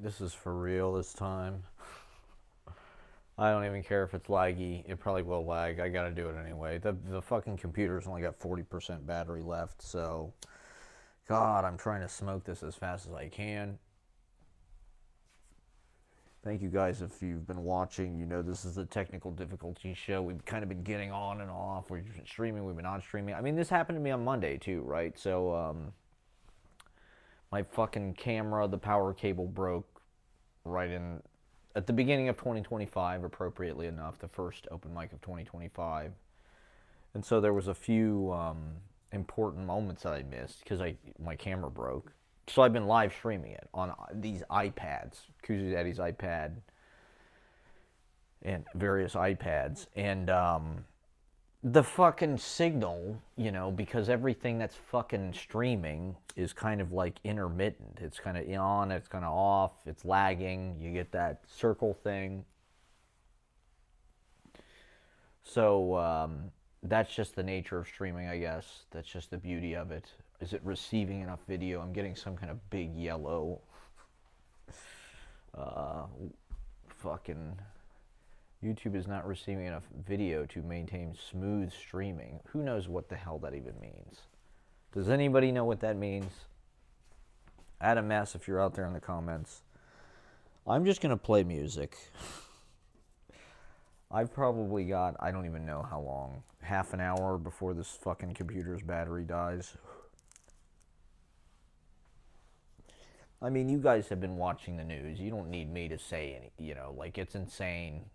this is for real this time. I don't even care if it's laggy. It probably will lag. I gotta do it anyway. The fucking computer's only got 40% battery left, so God, I'm trying to smoke this as fast as I can. Thank you guys if you've been watching. You know this is the technical difficulty show. We've kind of been getting on and off. We've been streaming, we've been on streaming. I mean, this happened to me on Monday too, right? So my fucking camera, the power cable broke right in at the beginning of 2025, appropriately enough, the first open mic of 2025. And so there was a few important moments that I missed because my camera broke. So I've been live streaming it on these iPads, Kuzi Daddy's iPad, and various iPads. And the fucking signal, you know, because everything that's fucking streaming is kind of like intermittent. It's kind of on, it's kind of off, it's lagging. You get that circle thing. So that's just the nature of streaming, I guess. That's just the beauty of it. Is it receiving enough video? I'm getting some kind of big yellow fucking YouTube is not receiving enough video to maintain smooth streaming. Who knows what the hell that even means? Does anybody know what that means? Adam S, if you're out there in the comments. I'm just going to play music. I've probably got, I don't even know how long, half an hour before this fucking computer's battery dies. I mean, you guys have been watching the news. You don't need me to say any, you know, like, it's insane.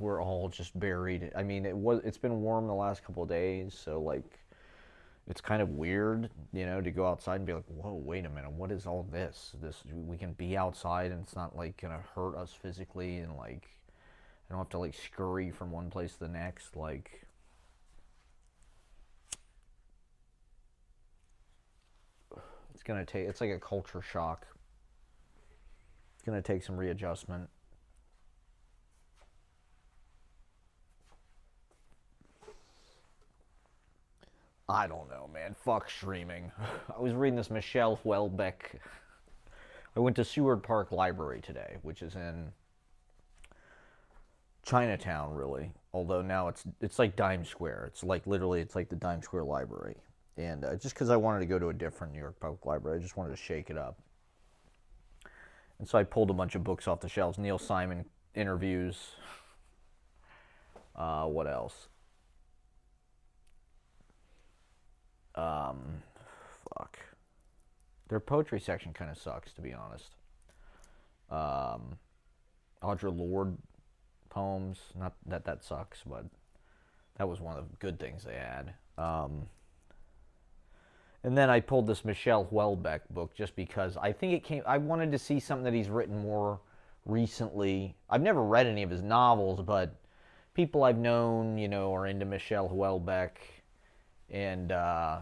We're all just buried. I mean, it's been warm the last couple of days, so, like, it's kind of weird, you know, to go outside and be like, whoa, wait a minute, what is all this? We can be outside and it's not, like, gonna hurt us physically, and, like, I don't have to, like, scurry from one place to the next, like... It's like a culture shock. It's gonna take some readjustment. I don't know, man. Fuck streaming. I was reading this Michelle Houellebecq. I went to Seward Park Library today, which is in Chinatown, really. Although now it's like Dime Square. It's like literally, it's like the Dime Square Library. And just because I wanted to go to a different New York Public Library, I just wanted to shake it up. And so I pulled a bunch of books off the shelves. Neil Simon interviews. What else? Fuck. Their poetry section kind of sucks, to be honest. Audre Lorde poems. Not that sucks, but that was one of the good things they had. And then I pulled this Michelle Houellebecq book just because I wanted to see something that he's written more recently. I've never read any of his novels, but people I've known, you know, are into Michelle Houellebecq. And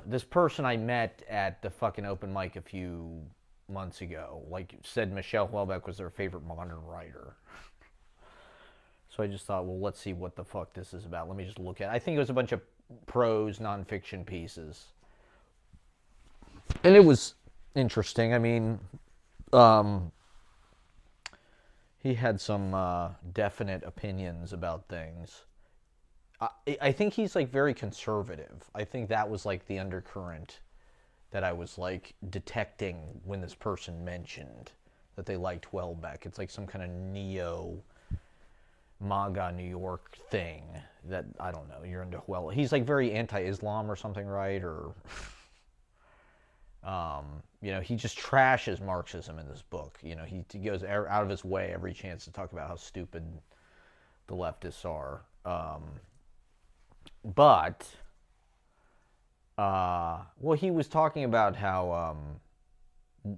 this person I met at the fucking open mic a few months ago, like, said Michelle Houellebecq was their favorite modern writer. So I just thought, well, let's see what the fuck this is about. Let me just look at it. I think it was a bunch of prose, nonfiction pieces. And it was interesting. I mean, he had some definite opinions about things. I think he's, like, very conservative. I think that was, like, the undercurrent that I was, like, detecting when this person mentioned that they liked Houellebecq. It's like some kind of neo-MAGA New York thing that, I don't know, you're into Houellebecq. He's, like, very anti-Islam or something, right? Or... you know, he just trashes Marxism in this book. You know, he goes out of his way every chance to talk about how stupid the leftists are. Well, he was talking about how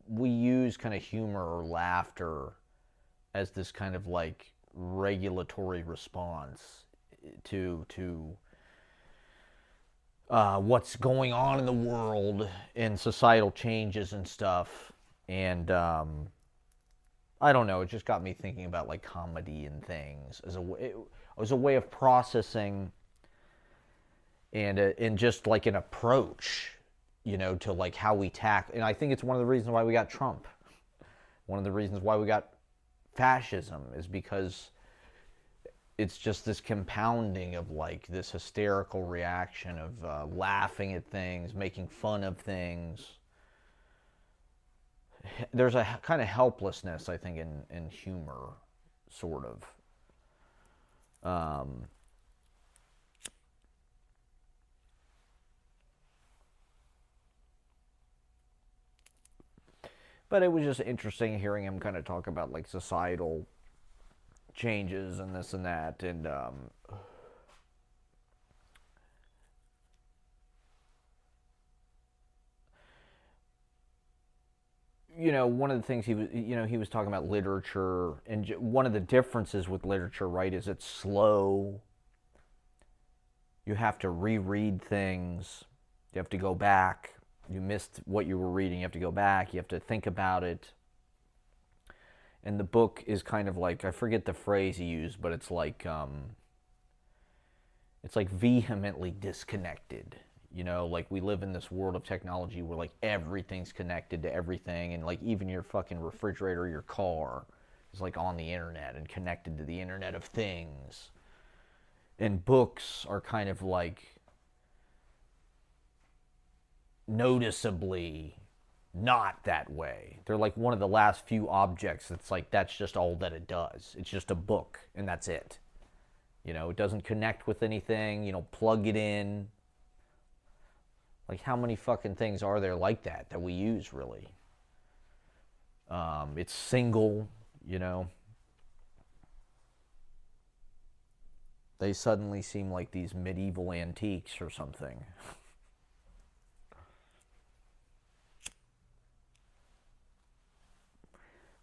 we use kind of humor or laughter as this kind of, like, regulatory response to what's going on in the world and societal changes and stuff. And I don't know, it just got me thinking about, like, comedy and things as a way of processing and just, like, an approach, you know, to, like, how we tackle. And I think it's one of the reasons why we got Trump. One of the reasons why we got fascism is because it's just this compounding of like this hysterical reaction of laughing at things, making fun of things. There's a kind of helplessness, I think, in humor, sort of. But it was just interesting hearing him kind of talk about like societal changes and this and that, and one of the things he was talking about literature, and one of the differences with literature, right, is it's slow. You have to reread things. You have to go back. You missed what you were reading. You have to go back. You have to think about it. And the book is kind of like, I forget the phrase he used, but it's like vehemently disconnected. Like we live in this world of technology where like everything's connected to everything, and like even your fucking refrigerator, your car is like on the internet and connected to the Internet of Things. And books are kind of like noticeably not that way. They're like one of the last few objects that's like, that's just all that it does. It's just a book, and that's it. It doesn't connect with anything. Plug it in. Like, how many fucking things are there like that we use, really? It's single, They suddenly seem like these medieval antiques or something.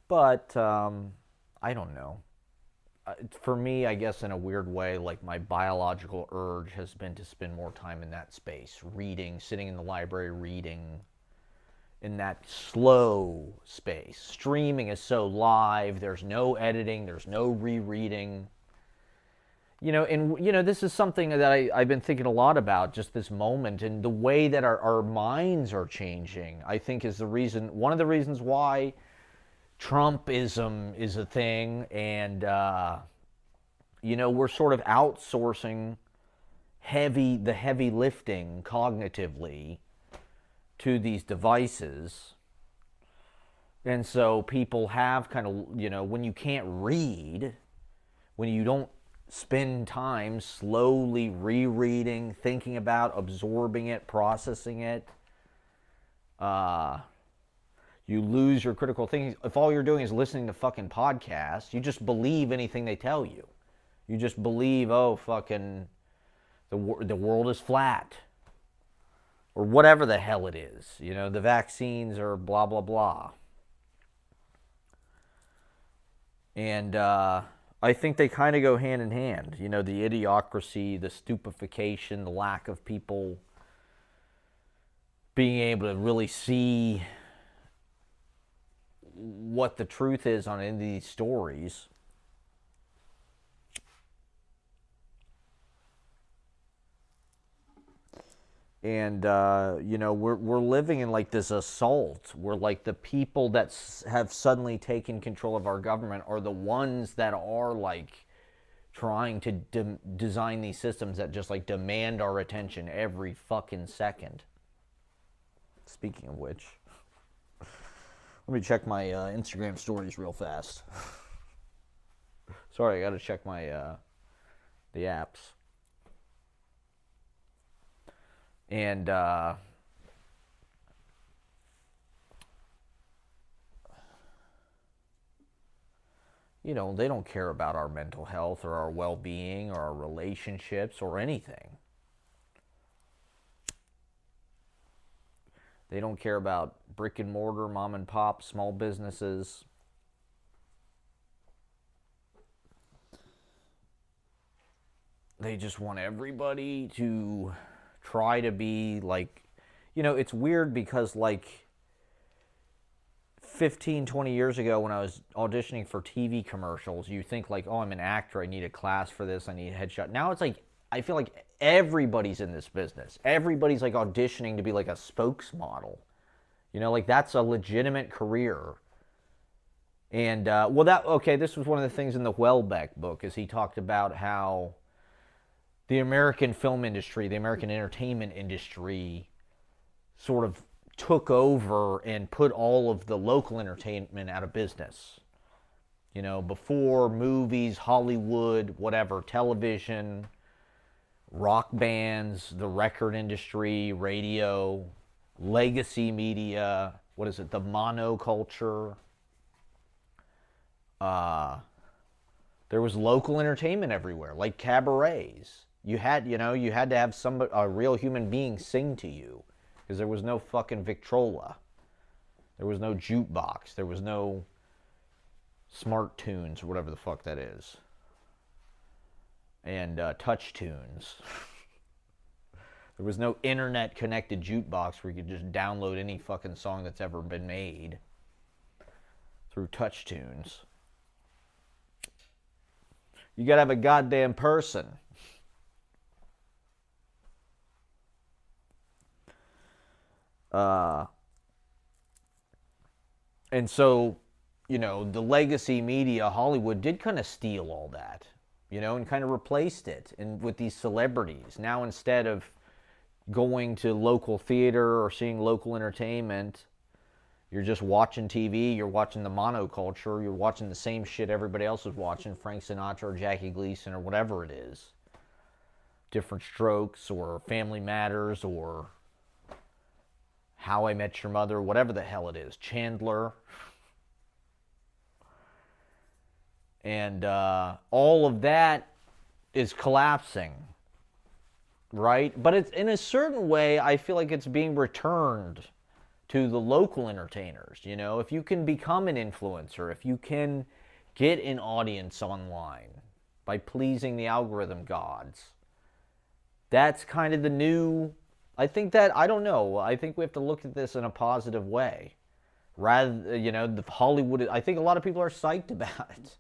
But, I don't know. For me, I guess in a weird way, like my biological urge has been to spend more time in that space, reading, sitting in the library reading, in that slow space. Streaming is so live, there's no editing, there's no rereading. This is something that I've been thinking a lot about, just this moment, and the way that our minds are changing, I think is one of the reasons why Trumpism is a thing, and we're sort of outsourcing the heavy lifting cognitively to these devices. And so people have kind of, when you can't read, when you don't spend time slowly rereading, thinking about, absorbing it, processing it, you lose your critical thinking. If all you're doing is listening to fucking podcasts, you just believe anything they tell you. You just believe, oh, fucking, the world is flat. Or whatever the hell it is. The vaccines are blah, blah, blah. And I think they kind of go hand in hand. The idiocracy, the stupefaction, the lack of people being able to really see what the truth is on any of these stories. And we're living in like this assault where like the people that have suddenly taken control of our government are the ones that are like trying to design these systems that just like demand our attention every fucking second. Speaking of which, let me check my Instagram stories real fast. Sorry, I gotta check my the apps. And they don't care about our mental health or our well-being or our relationships or anything. They don't care about brick and mortar, mom and pop, small businesses. They just want everybody to try to be like, it's weird because like 15, 20 years ago when I was auditioning for TV commercials, you think like, oh, I'm an actor, I need a class for this, I need a headshot. Now it's like, I feel like everybody's in this business. Everybody's like auditioning to be like a spokesmodel. Like that's a legitimate career. And, this was one of the things in the Welbeck book, is he talked about how the American film industry, the American entertainment industry, sort of took over and put all of the local entertainment out of business. You know, before movies, Hollywood, whatever, television, rock bands, the record industry, radio, legacy media, what is it, the monoculture. There was local entertainment everywhere, like cabarets. You had to have a real human being sing to you, because there was no fucking Victrola. There was no jukebox. There was no Smart Tunes, or whatever the fuck that is. And Touch Tunes. There was no internet-connected jukebox where you could just download any fucking song that's ever been made through Touch Tunes. You gotta have a goddamn person. And so, the legacy media, Hollywood, did kind of steal all that, and kind of replaced it with these celebrities. Now, instead of going to local theater or seeing local entertainment, you're just watching TV, you're watching the monoculture, you're watching the same shit everybody else is watching, Frank Sinatra or Jackie Gleason or whatever it is. Different Strokes or Family Matters or How I Met Your Mother, whatever the hell it is, Chandler. And all of that is collapsing, right? But it's, in a certain way, I feel like it's being returned to the local entertainers. If you can become an influencer, if you can get an audience online by pleasing the algorithm gods, that's kind of the new, I think we have to look at this in a positive way. Rather, the Hollywood, I think a lot of people are psyched about it.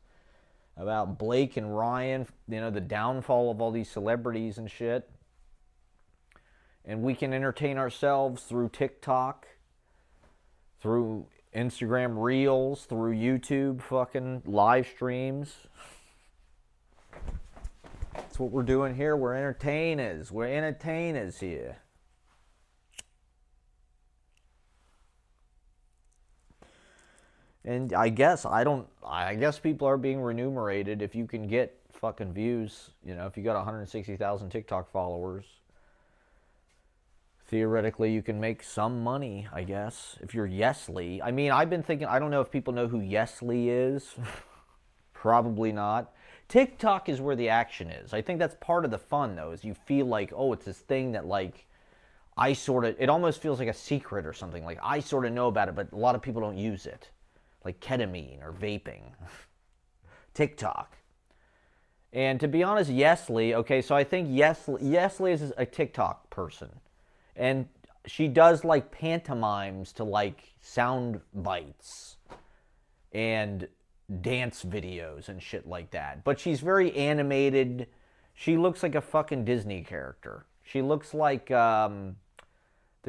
About Blake and Ryan, the downfall of all these celebrities and shit. And we can entertain ourselves through TikTok, through Instagram Reels, through YouTube fucking live streams. That's what we're doing here. We're entertainers. We're entertainers here. And I guess people are being remunerated if you can get fucking views. If you got 160,000 TikTok followers, theoretically you can make some money, I guess, if you're Yesly. I mean, I've been thinking, I don't know if people know who Yesly is. Probably not. TikTok is where the action is. I think that's part of the fun, though, is you feel like, oh, it's this thing that, like, it almost feels like a secret or something. Like, I sort of know about it, but a lot of people don't use it. Like ketamine or vaping. TikTok. And to be honest, Yesly, okay, so I think Yesly is a TikTok person. And she does like pantomimes to like sound bites and dance videos and shit like that. But she's very animated. She looks like a fucking Disney character. She looks like the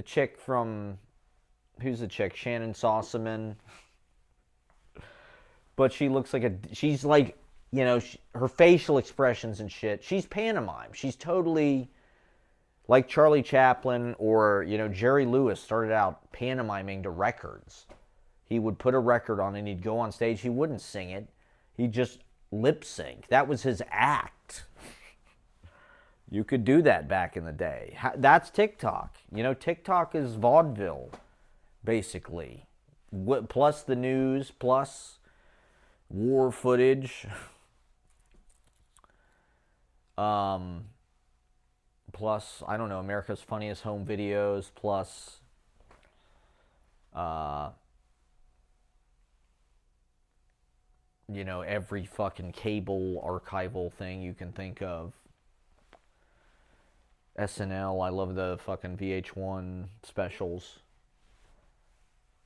chick from, who's the chick? Shannon Sossaman. But she looks like she's like, her facial expressions and shit. She's pantomime. She's totally like Charlie Chaplin or, Jerry Lewis started out pantomiming to records. He would put a record on and he'd go on stage. He wouldn't sing it. He'd just lip sync. That was his act. You could do that back in the day. That's TikTok. TikTok is vaudeville, basically. Plus the news, plus war footage, plus, I don't know, America's Funniest Home Videos, plus, every fucking cable archival thing you can think of. SNL, I love the fucking VH1 specials.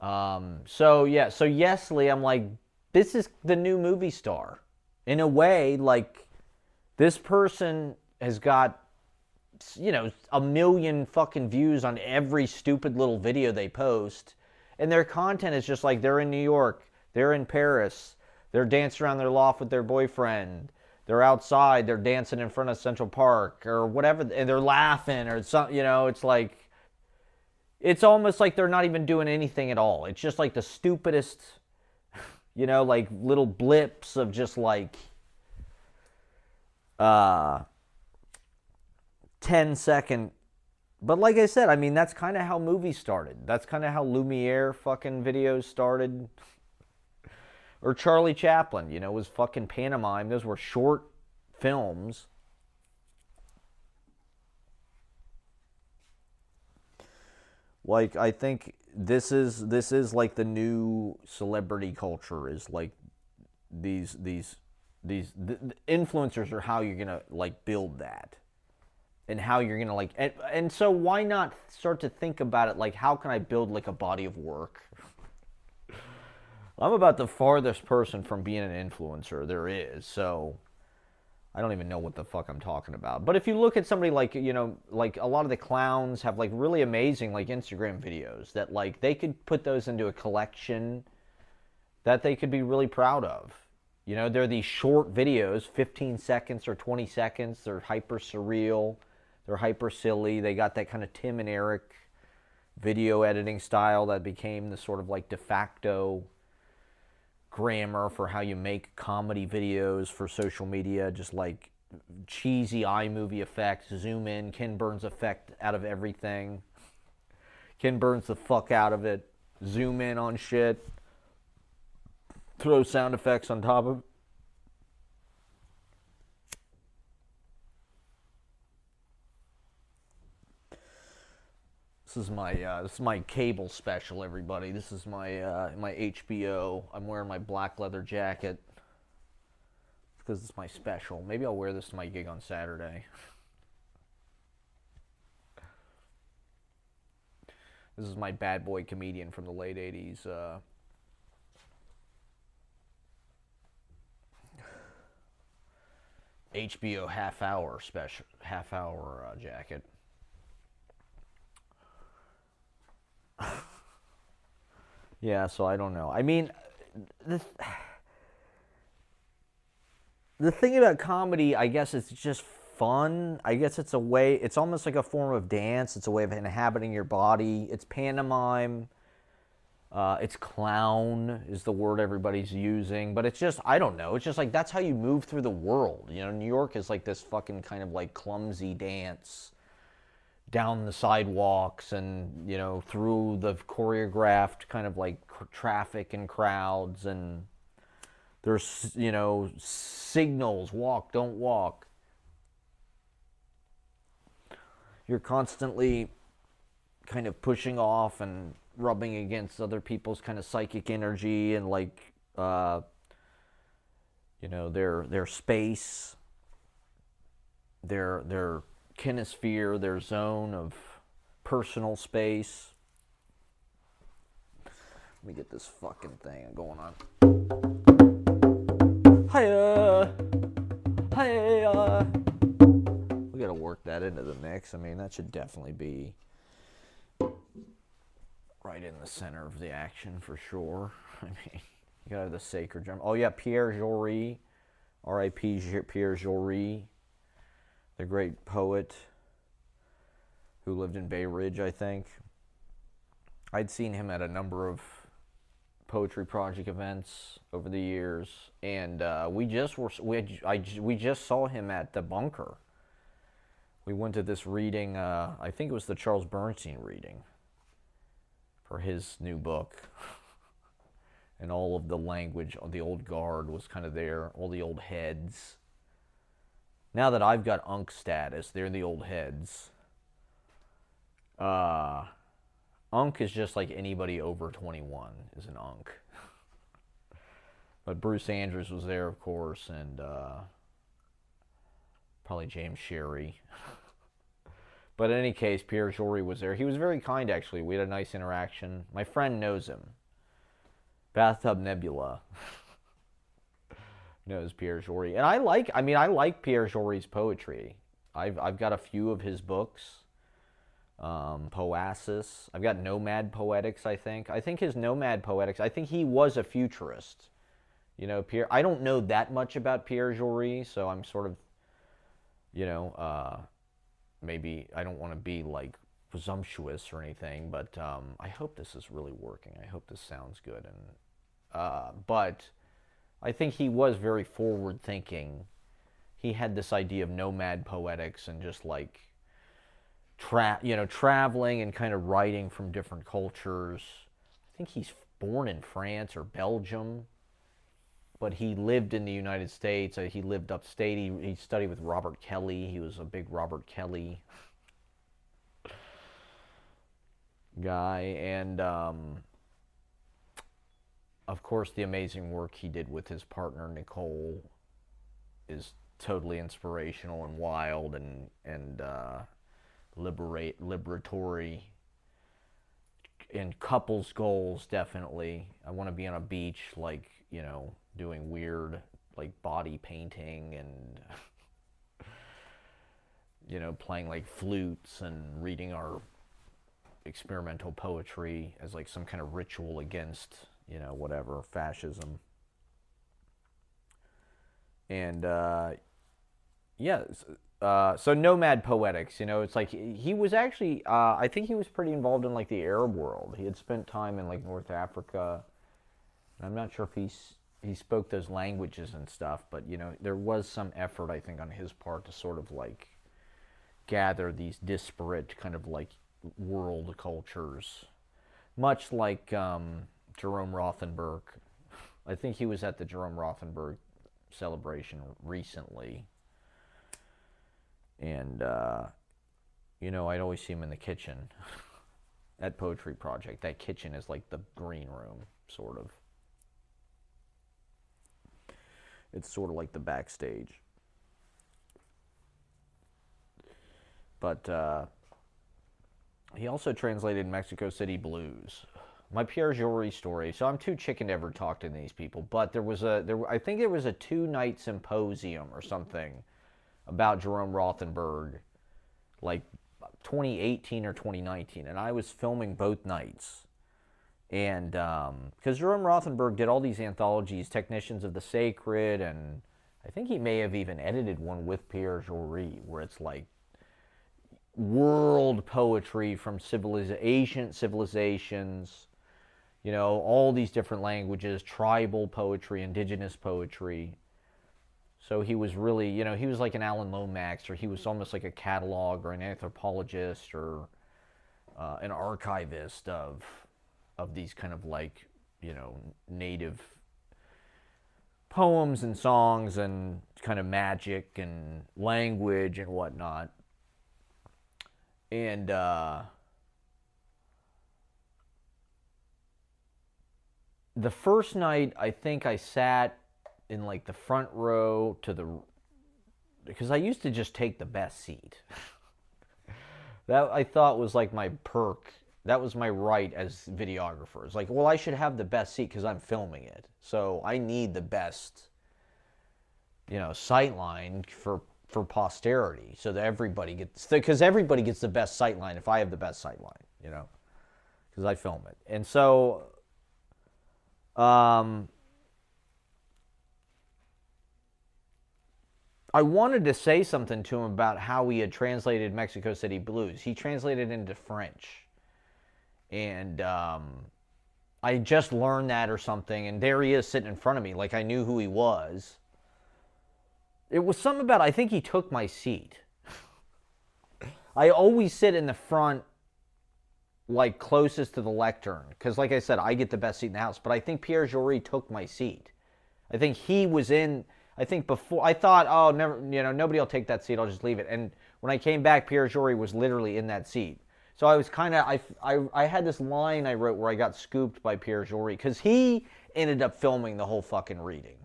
So Yesly, I'm like, this is the new movie star. In a way, like, this person has got, 1 million fucking views on every stupid little video they post. And their content is just like, they're in New York. They're in Paris. They're dancing around their loft with their boyfriend. They're outside. They're dancing in front of Central Park or whatever, and they're laughing or something. You know, it's like, it's almost like they're not even doing anything at all. It's just like the stupidest, you know, like little blips of just like 10-second. But like I said, I mean, that's kind of how movies started. That's kind of how Lumiere fucking videos started. Or Charlie Chaplin, you know, was fucking pantomime. Those were short films. Like, I think this is like the new celebrity culture, is like these the influencers are how you're gonna like build that, and how you're gonna like, and so why not start to think about it like, how can I build like a body of work? I'm about the farthest person from being an influencer there is, so I don't even know what the fuck I'm talking about. But if you look at somebody like, you know, like a lot of the clowns have like really amazing like Instagram videos that like they could put those into a collection that they could be really proud of. You know, they're these short videos, 15 seconds or 20 seconds. They're hyper surreal. They're hyper silly. They got that kind of Tim and Eric video editing style that became the sort of like de facto grammar for how you make comedy videos for social media. Just like cheesy iMovie effects, zoom in, Ken Burns effect out of everything. Ken Burns the fuck out of it. Zoom in on shit. Throw sound effects on top of it. This is my cable special, everybody. This is my HBO. I'm wearing my black leather jacket because it's my special. Maybe I'll wear this to my gig on Saturday. This is my bad boy comedian from the late 80s. HBO half hour jacket. Yeah, so I don't know. I mean, the thing about comedy, I guess it's just fun. I guess it's a way, it's almost like a form of dance. It's a way of inhabiting your body. It's pantomime. It's clown is the word everybody's using. But it's just, I don't know. It's just like, that's how you move through the world. You know, New York is like this fucking kind of like clumsy dance down the sidewalks and, you know, through the choreographed kind of like traffic and crowds, and there's, you know, signals, walk, don't walk. You're constantly kind of pushing off and rubbing against other people's kind of psychic energy and like, you know, their space, their kinesphere, their zone of personal space. Let me get this fucking thing going on. Hiya! Hiya! We gotta work that into the mix. I mean, that should definitely be right in the center of the action for sure. I mean, you gotta have the sacred drum. Oh yeah, Pierre Jory, R.I.P. Pierre Jory, the great poet who lived in Bay Ridge, I think. I'd seen him at a number of poetry project events over the years, and we just saw him at the Bunker. We went to this reading. I think it was the Charles Bernstein reading for his new book, and all of the language of the old guard was kind of there. All the old heads. Now that I've got Unk status, they're the old heads. Unk is just like anybody over 21 is an Unk. But Bruce Andrews was there, of course, and probably James Sherry. But in any case, Pierre Jory was there. He was very kind, actually. We had a nice interaction. My friend knows him. Bathtub Nebula knows Pierre Jory. And I like Pierre Jory's poetry. I've got a few of his books. Poesis. I've got Nomad Poetics, I think. I think his Nomad Poetics, I think he was a futurist. You know, Pierre, I don't know that much about Pierre Jory, so I'm sort of, you know, maybe I don't want to be like presumptuous or anything, but I hope this is really working. I hope this sounds good. But I think he was very forward thinking. He had this idea of nomad poetics and just like traveling and kind of writing from different cultures. I think he's born in France or Belgium, but he lived in the United States. He lived upstate. He studied with Robert Kelly. He was a big Robert Kelly guy. And of course, the amazing work he did with his partner Nicole is totally inspirational and wild and liberatory. And couples goals, definitely. I want to be on a beach, like, you know, doing weird, like, body painting and, you know, playing, like, flutes and reading our experimental poetry as, like, some kind of ritual against, you know, whatever, fascism. And, so Nomad Poetics, you know, it's like he was actually, I think he was pretty involved in like the Arab world. He had spent time in like North Africa. I'm not sure if he spoke those languages and stuff, but you know, there was some effort, I think, on his part to sort of like gather these disparate kind of like world cultures, much like Jerome Rothenberg. I think he was at the Jerome Rothenberg celebration recently. And, you know, I'd always see him in the kitchen at Poetry Project. That kitchen is like the green room, sort of. It's sort of like the backstage. But he also translated Mexico City Blues. My Pierre Jory story. So I'm too chicken to ever talk to these people. But I think there was a 2-night symposium or something about Jerome Rothenberg, like 2018 or 2019, and I was filming both nights. And because Jerome Rothenberg did all these anthologies, Technicians of the Sacred, and I think he may have even edited one with Pierre Jory, where it's like world poetry from ancient civilizations, you know, all these different languages, tribal poetry, indigenous poetry. So he was really, you know, he was like an Alan Lomax, or he was almost like a catalog or an anthropologist or an archivist of these kind of like, you know, native poems and songs and kind of magic and language and whatnot. And the first night, I think I sat in like the front row because I used to just take the best seat. That I thought was like my perk. That was my right as videographer. It's like, well, I should have the best seat because I'm filming it. So I need the best, you know, sightline for posterity, so that everybody gets the best sightline if I have the best sightline, you know, because I film it. And so I wanted to say something to him about how he had translated Mexico City Blues. He translated it into French. And I just learned that or something, and there he is sitting in front of me like I knew who he was. It was something about, I think he took my seat. I always sit in the front, like closest to the lectern, because like I said, I get the best seat in the house, but I think Pierre Jory took my seat. I think he was in... I think before, I thought, oh, never, you know, nobody will take that seat, I'll just leave it. And when I came back, Pierre Jory was literally in that seat. So I was kind of, I had this line I wrote where I got scooped by Pierre Jory, because he ended up filming the whole fucking reading.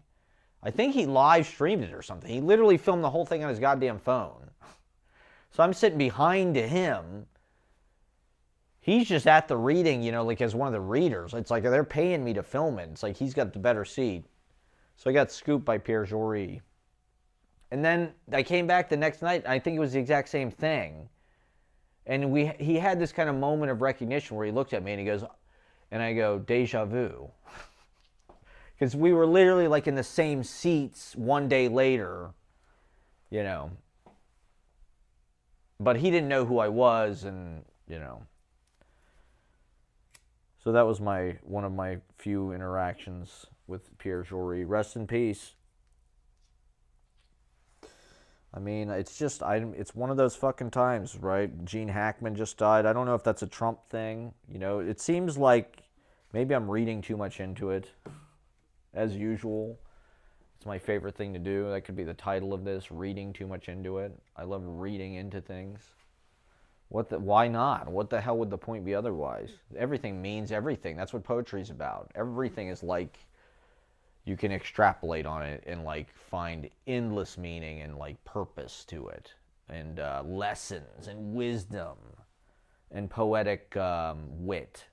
I think he live streamed it or something. He literally filmed the whole thing on his goddamn phone. So I'm sitting behind him. He's just at the reading, you know, like as one of the readers. It's like they're paying me to film it. It's like he's got the better seat. So I got scooped by Pierre Jory. And then I came back the next night, and I think it was the exact same thing. And he had this kind of moment of recognition where he looked at me and he goes, and I go, deja vu. Because we were literally like in the same seats one day later, you know. But he didn't know who I was, and, you know. So that was one of my few interactions with Pierre Jory. Rest in peace. I mean, it's just, it's one of those fucking times, right? Gene Hackman just died. I don't know if that's a Trump thing. You know, it seems like maybe I'm reading too much into it, as usual. It's my favorite thing to do. That could be the title of this, reading too much into it. I love reading into things. Why not? What the hell would the point be otherwise? Everything means everything. That's what poetry's about. Everything is like, you can extrapolate on it and like find endless meaning and like purpose to it, and lessons and wisdom and poetic wit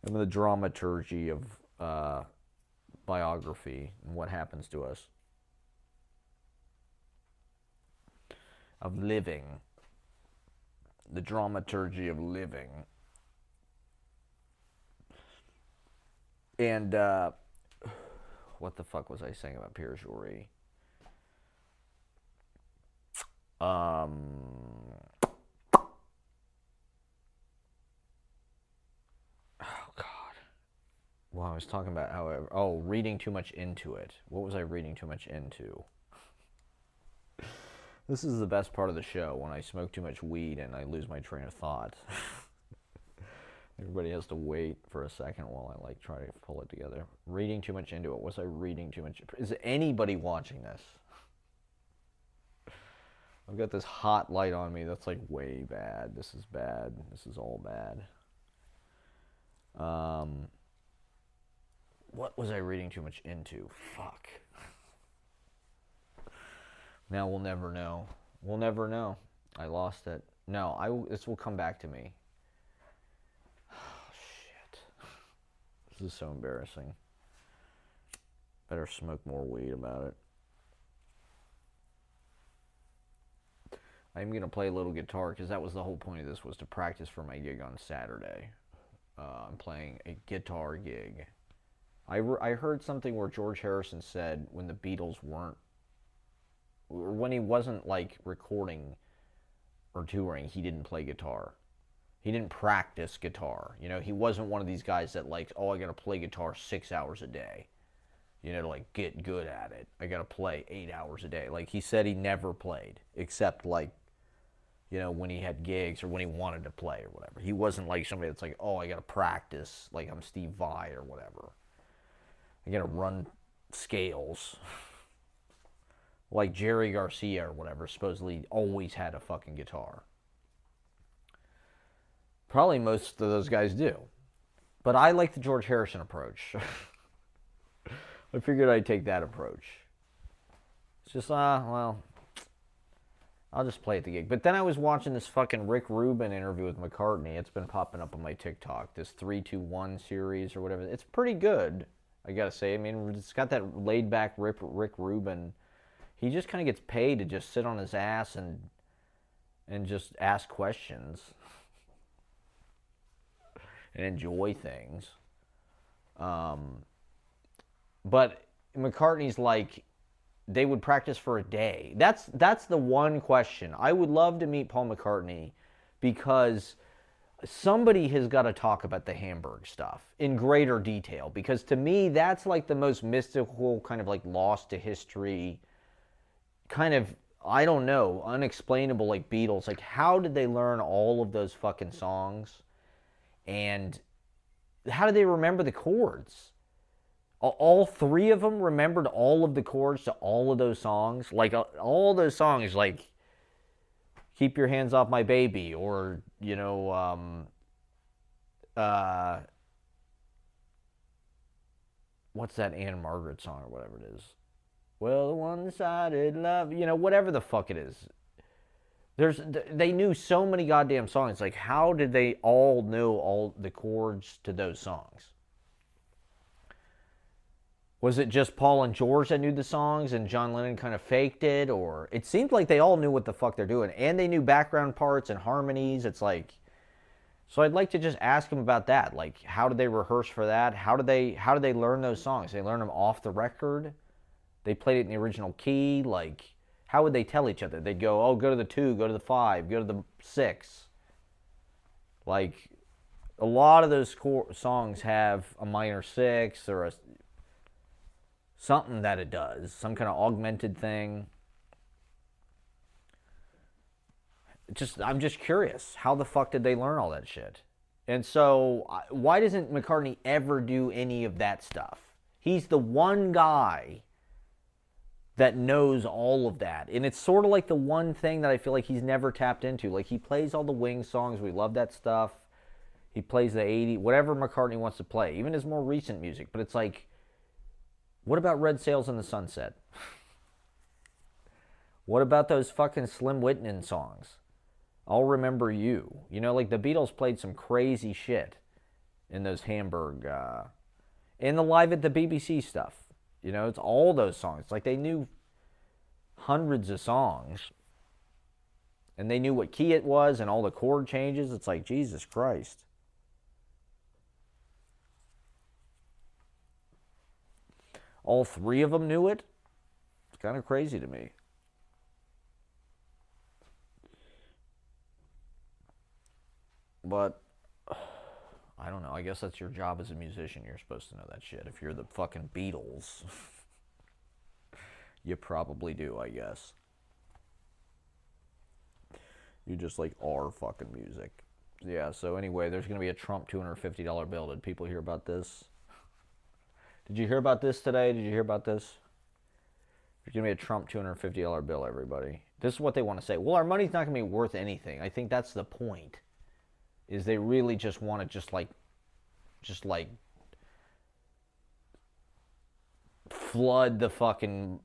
and the dramaturgy of biography and what happens to us, of living, the dramaturgy of living. And what the fuck was I saying about Pierre Jory? Oh God. Well, I was talking about reading too much into it. What was I reading too much into? This is the best part of the show, when I smoke too much weed and I lose my train of thought. Everybody has to wait for a second while I like try to pull it together. Reading too much into it. Was I reading too much? Is anybody watching this? I've got this hot light on me that's like way bad. This is bad. This is all bad. What was I reading too much into? Fuck. Now we'll never know. We'll never know. I lost it. No, this will come back to me. This is so embarrassing. Better smoke more weed about it. I'm going to play a little guitar because that was the whole point of this, was to practice for my gig on Saturday. I'm playing a guitar gig. I heard something where George Harrison said when the Beatles weren't, or when he wasn't like recording or touring, he didn't play guitar. He didn't practice guitar. You know, he wasn't one of these guys that like, oh, I got to play guitar 6 hours a day. You know, to like get good at it. I got to play 8 hours a day. Like he said, he never played except like, you know, when he had gigs or when he wanted to play or whatever. He wasn't like somebody that's like, oh, I got to practice like I'm Steve Vai or whatever. I got to run scales. Like Jerry Garcia or whatever supposedly always had a fucking guitar. Probably most of those guys do. But I like the George Harrison approach. I figured I'd take that approach. It's just, well, I'll just play at the gig. But then I was watching this fucking Rick Rubin interview with McCartney. It's been popping up on my TikTok. This 3-2-1 series or whatever. It's pretty good, I gotta say. I mean, it's got that laid-back Rick Rubin. He just kind of gets paid to just sit on his ass and just ask questions. And enjoy things. But McCartney's like, they would practice for a day. That's the one question. I would love to meet Paul McCartney because somebody has got to talk about the Hamburg stuff in greater detail. Because to me, that's like the most mystical, kind of like lost to history, kind of, I don't know, unexplainable like Beatles. Like, how did they learn all of those fucking songs? And how do they remember the chords? All three of them remembered all of the chords to all of those songs. Like, all those songs, like, Keep Your Hands Off My Baby, or, you know, what's that Anne Margaret song, or whatever it is? Well, the one-sided love, you know, whatever the fuck it is. They knew so many goddamn songs. Like, how did they all know all the chords to those songs? Was it just Paul and George that knew the songs and John Lennon kind of faked it? Or it seemed like they all knew what the fuck they're doing. And they knew background parts and harmonies. It's like... So I'd like to just ask them about that. Like, how did they rehearse for that? How did they learn those songs? They learn them off the record? They played it in the original key? Like, how would they tell each other? They'd go, oh, go to the 2, go to the 5, go to the 6. Like, a lot of those songs have a minor 6 or something that it does. Some kind of augmented thing. I'm just curious. How the fuck did they learn all that shit? And so, why doesn't McCartney ever do any of that stuff? He's the one guy that knows all of that. And it's sort of like the one thing that I feel like he's never tapped into. Like, he plays all the Wings songs. We love that stuff. He plays the 80s, whatever McCartney wants to play, even his more recent music. But it's like, what about Red Sails in the Sunset? What about those fucking Slim Whitman songs? I'll Remember You. You know, like the Beatles played some crazy shit in those Hamburg, and the Live at the BBC stuff. You know, it's all those songs. It's like they knew hundreds of songs, and they knew what key it was and all the chord changes. It's like, Jesus Christ. All 3 of them knew it? It's kind of crazy to me. But, I don't know. I guess that's your job as a musician. You're supposed to know that shit. If you're the fucking Beatles, you probably do, I guess. You just, like, are fucking music. Yeah, so anyway, there's going to be a Trump $250 bill. Did people hear about this? Did you hear about this today? Did you hear about this? There's going to be a Trump $250 bill, everybody. This is what they want to say. Well, our money's not going to be worth anything. I think that's the point. Is they really just want to just like flood the fucking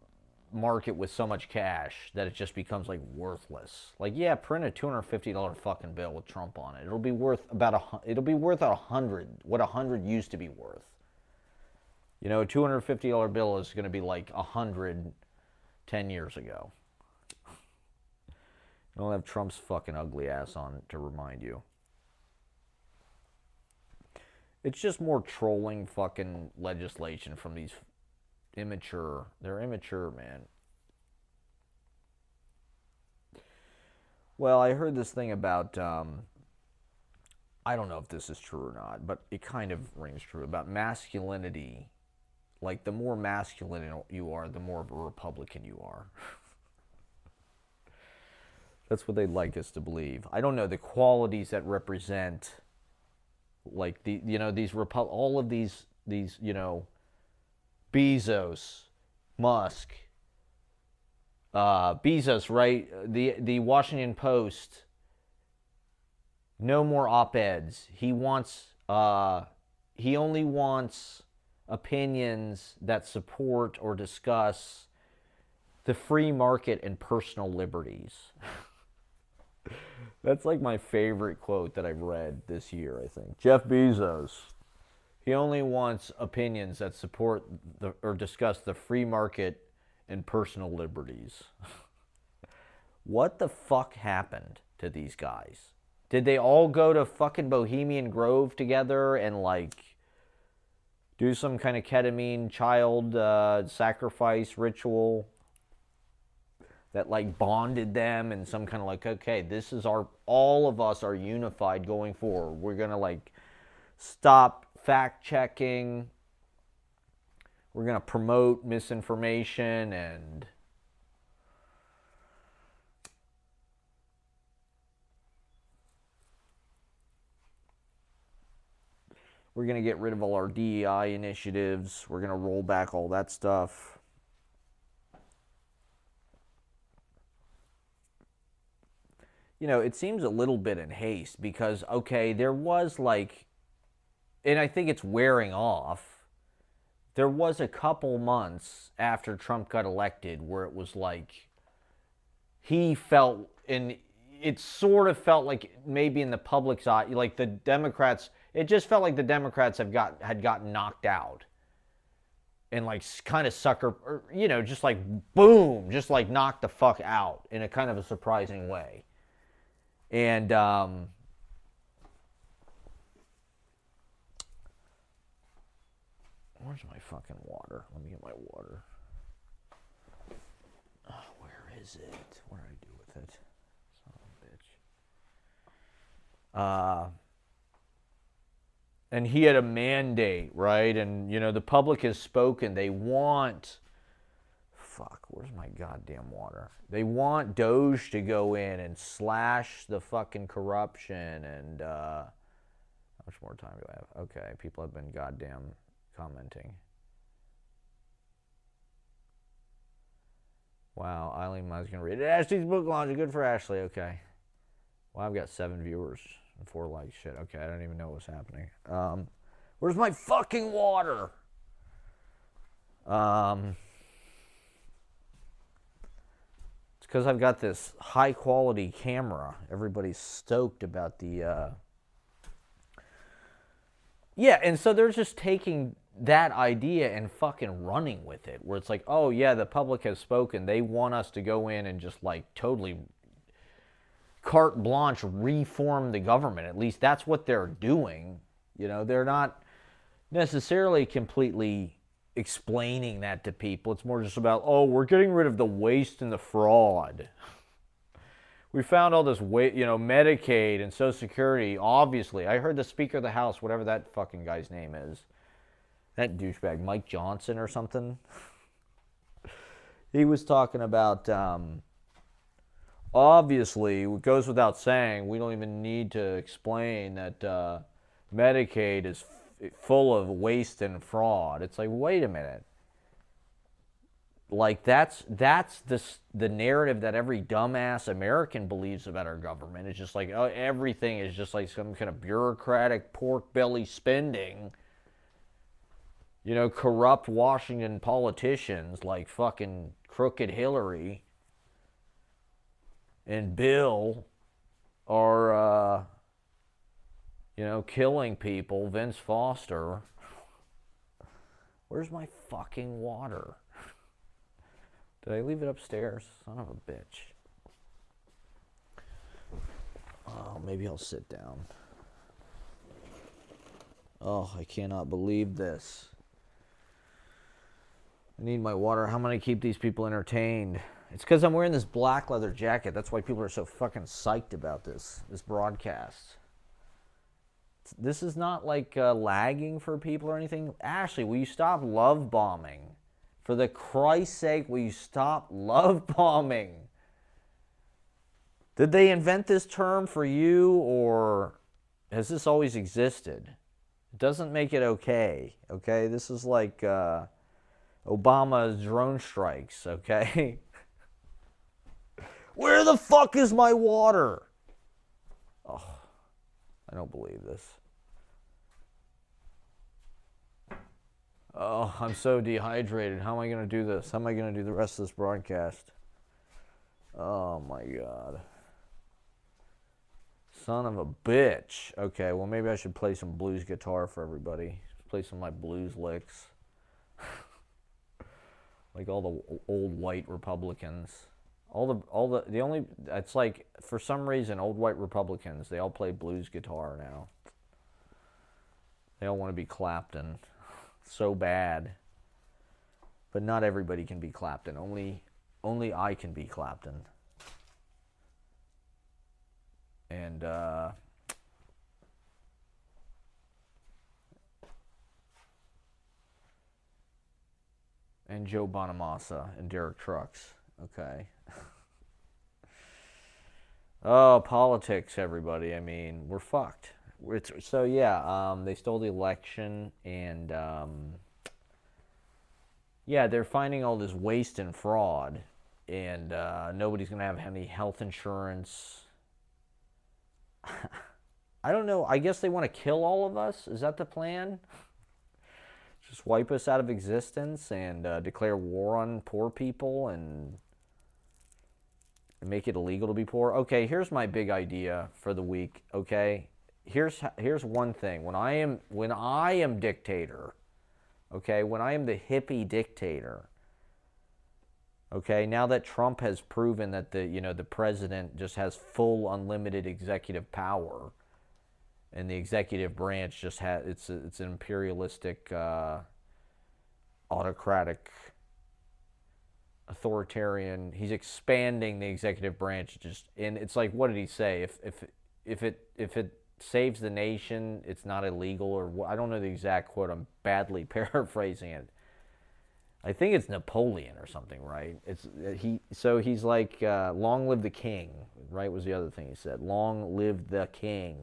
market with so much cash that it just becomes like worthless. Like, yeah, print a $250 fucking bill with Trump on it. It'll be worth it'll be worth 100, what 100 used to be worth. You know, a $250 bill is going to be like 100 10 years ago. Don't have Trump's fucking ugly ass on it to remind you. It's just more trolling fucking legislation from these immature. They're immature, man. Well, I heard this thing about, I don't know if this is true or not, but it kind of rings true, about masculinity. Like, the more masculine you are, the more of a Republican you are. That's what they'd like us to believe. I don't know, the qualities that represent... Like, all of these, you know, Bezos, Musk, Bezos, right? The Washington Post, no more op-eds. He only wants opinions that support or discuss the free market and personal liberties. That's like my favorite quote that I've read this year, I think. Jeff Bezos. He only wants opinions that support or discuss the free market and personal liberties. What the fuck happened to these guys? Did they all go to fucking Bohemian Grove together and, like, do some kind of ketamine child sacrifice ritual that, like, bonded them and some kind of, like, okay, this is all of us are unified going forward. We're going to, like, stop fact-checking. We're going to promote misinformation and we're going to get rid of all our DEI initiatives. We're going to roll back all that stuff. You know, it seems a little bit in haste because, okay, there was like, and I think it's wearing off, there was a couple months after Trump got elected where it was like, he felt, and it sort of felt like maybe in the public's eye, like the Democrats, it just felt like the Democrats had gotten knocked out. and like kind of sucker, or, you know, just like boom, just like knock the fuck out in a kind of a surprising way. And where's my fucking water? Let me get my water. Oh, where is it? What did I do with it? Son of a bitch. And he had a mandate, right? And, you know, the public has spoken. They want... Fuck, where's my goddamn water? They want Doge to go in and slash the fucking corruption and... how much more time do I have? Okay, people have been goddamn commenting. Wow, Eileen Miles going to read it. Ashley's book launch. Good for Ashley. Okay. Well, I've got 7 viewers and 4 likes. Shit. Okay, I don't even know what's happening. Where's my fucking water? It's because I've got this high quality camera. Everybody's stoked about the... Yeah, and so they're just taking that idea and fucking running with it, where it's like, oh yeah, the public has spoken. They want us to go in and just like totally carte blanche reform the government. At least that's what they're doing. You know, they're not necessarily completely explaining that to people. It's more just about, oh, we're getting rid of the waste and the fraud. We found all this, you know, Medicaid and Social Security, obviously. I heard the Speaker of the House, whatever that fucking guy's name is, that douchebag, Mike Johnson or something, he was talking about, obviously, it goes without saying, we don't even need to explain that Medicaid is full of waste and fraud. It's like, wait a minute. Like, that's the narrative that every dumbass American believes about our government. It's just like, oh, everything is just like some kind of bureaucratic pork belly spending. You know, corrupt Washington politicians like fucking crooked Hillary and Bill are, you know, killing people. Vince Foster. Where's my fucking water? Did I leave it upstairs? Son of a bitch. Oh, maybe I'll sit down. Oh, I cannot believe this. I need my water. How am I going to keep these people entertained? It's because I'm wearing this black leather jacket. That's why people are so fucking psyched about this broadcast. This is not like lagging for people or anything. Ashley, will you stop love bombing? For the Christ's sake, will you stop love bombing? Did they invent this term for you, or has this always existed? It doesn't make it okay, okay? This is like Obama's drone strikes, okay? Where the fuck is my water? Oh, I don't believe this. Oh, I'm so dehydrated. How am I going to do this? How am I going to do the rest of this broadcast? Oh, my God. Son of a bitch. Okay, well, maybe I should play some blues guitar for everybody. Play some of my blues licks. Like all the old white Republicans. It's like, for some reason, old white Republicans, they all play blues guitar now. They all want to be Clapton. So bad. But not everybody can be Clapton. Only I can be Clapton. And Joe Bonamassa and Derek Trucks. Okay. Oh, politics, everybody. I mean, we're fucked. So yeah, they stole the election, and yeah, they're finding all this waste and fraud, and nobody's gonna have any health insurance. I don't know. I guess they want to kill all of us. Is that the plan? Just wipe us out of existence and declare war on poor people and make it illegal to be poor. Okay, here's my big idea for the week. Okay. Here's one thing. When I am dictator, Okay, when I am the hippie dictator. Okay, now that Trump has proven that the president just has full unlimited executive power, and the executive branch just has it's an imperialistic, autocratic, authoritarian. He's expanding the executive branch, and it's like, what did he say? If it saves the nation, it's not illegal, or I don't know the exact quote. I'm badly paraphrasing it. I think it's Napoleon or something, right? He's like, long live the king, right? Was the other thing he said. Long live the king.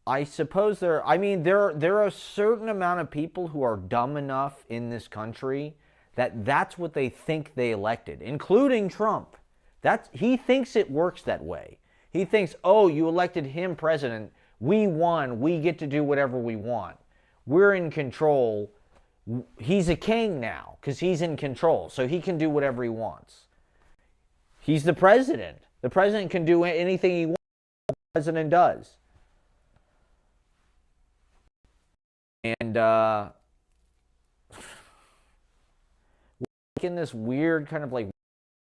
I suppose there are a certain amount of people who are dumb enough in this country that's what they think they elected, including Trump. He thinks it works that way. He thinks, oh, you elected him president, we won, we get to do whatever we want. We're in control. He's a king now because he's in control, so he can do whatever he wants. He's the president. The president can do anything he wants. The president does. And in this weird kind of like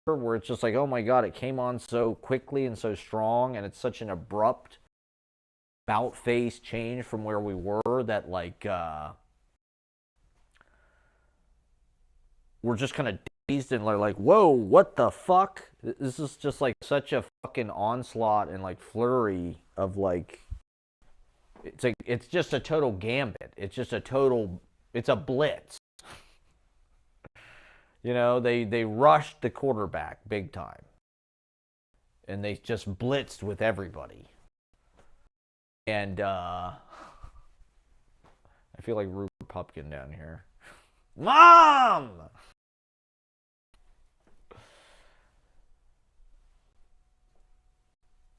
where it's just like, oh my God, it came on so quickly and so strong, and it's such an abrupt about-face change from where we were that like we're just kind of dazed and like, whoa, what the fuck? This is just like such a fucking onslaught and like flurry of like, it's just a total gambit. It's a blitz. They rushed the quarterback big time. And they just blitzed with everybody. And I feel like Rupert Pupkin down here. Mom!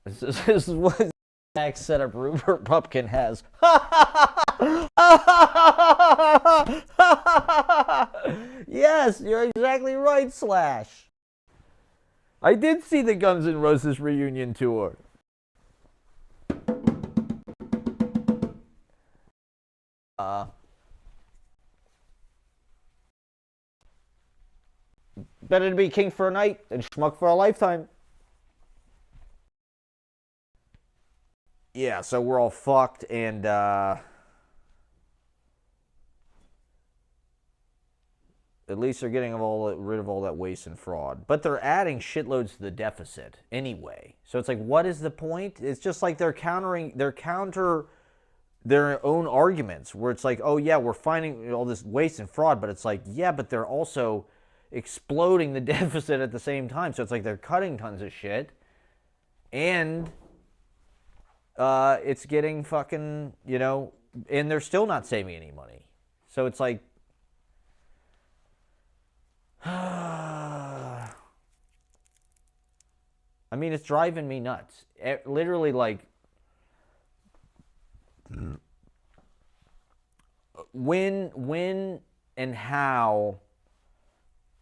This is what the next setup Rupert Pupkin has. Yes, you're exactly right, Slash. I did see the Guns N' Roses reunion tour. Better to be king for a night than schmuck for a lifetime. Yeah, so we're all fucked, and at least they're getting rid of all that waste and fraud. But they're adding shitloads to the deficit anyway. So it's like, what is the point? It's just like they're counter their own arguments, where it's like, oh yeah, we're finding all this waste and fraud, but it's like, yeah, but they're also exploding the deficit at the same time. So it's like they're cutting tons of shit, and it's getting fucking, and they're still not saving any money. So it's like, I mean, it's driving me nuts. Literally, like, when and how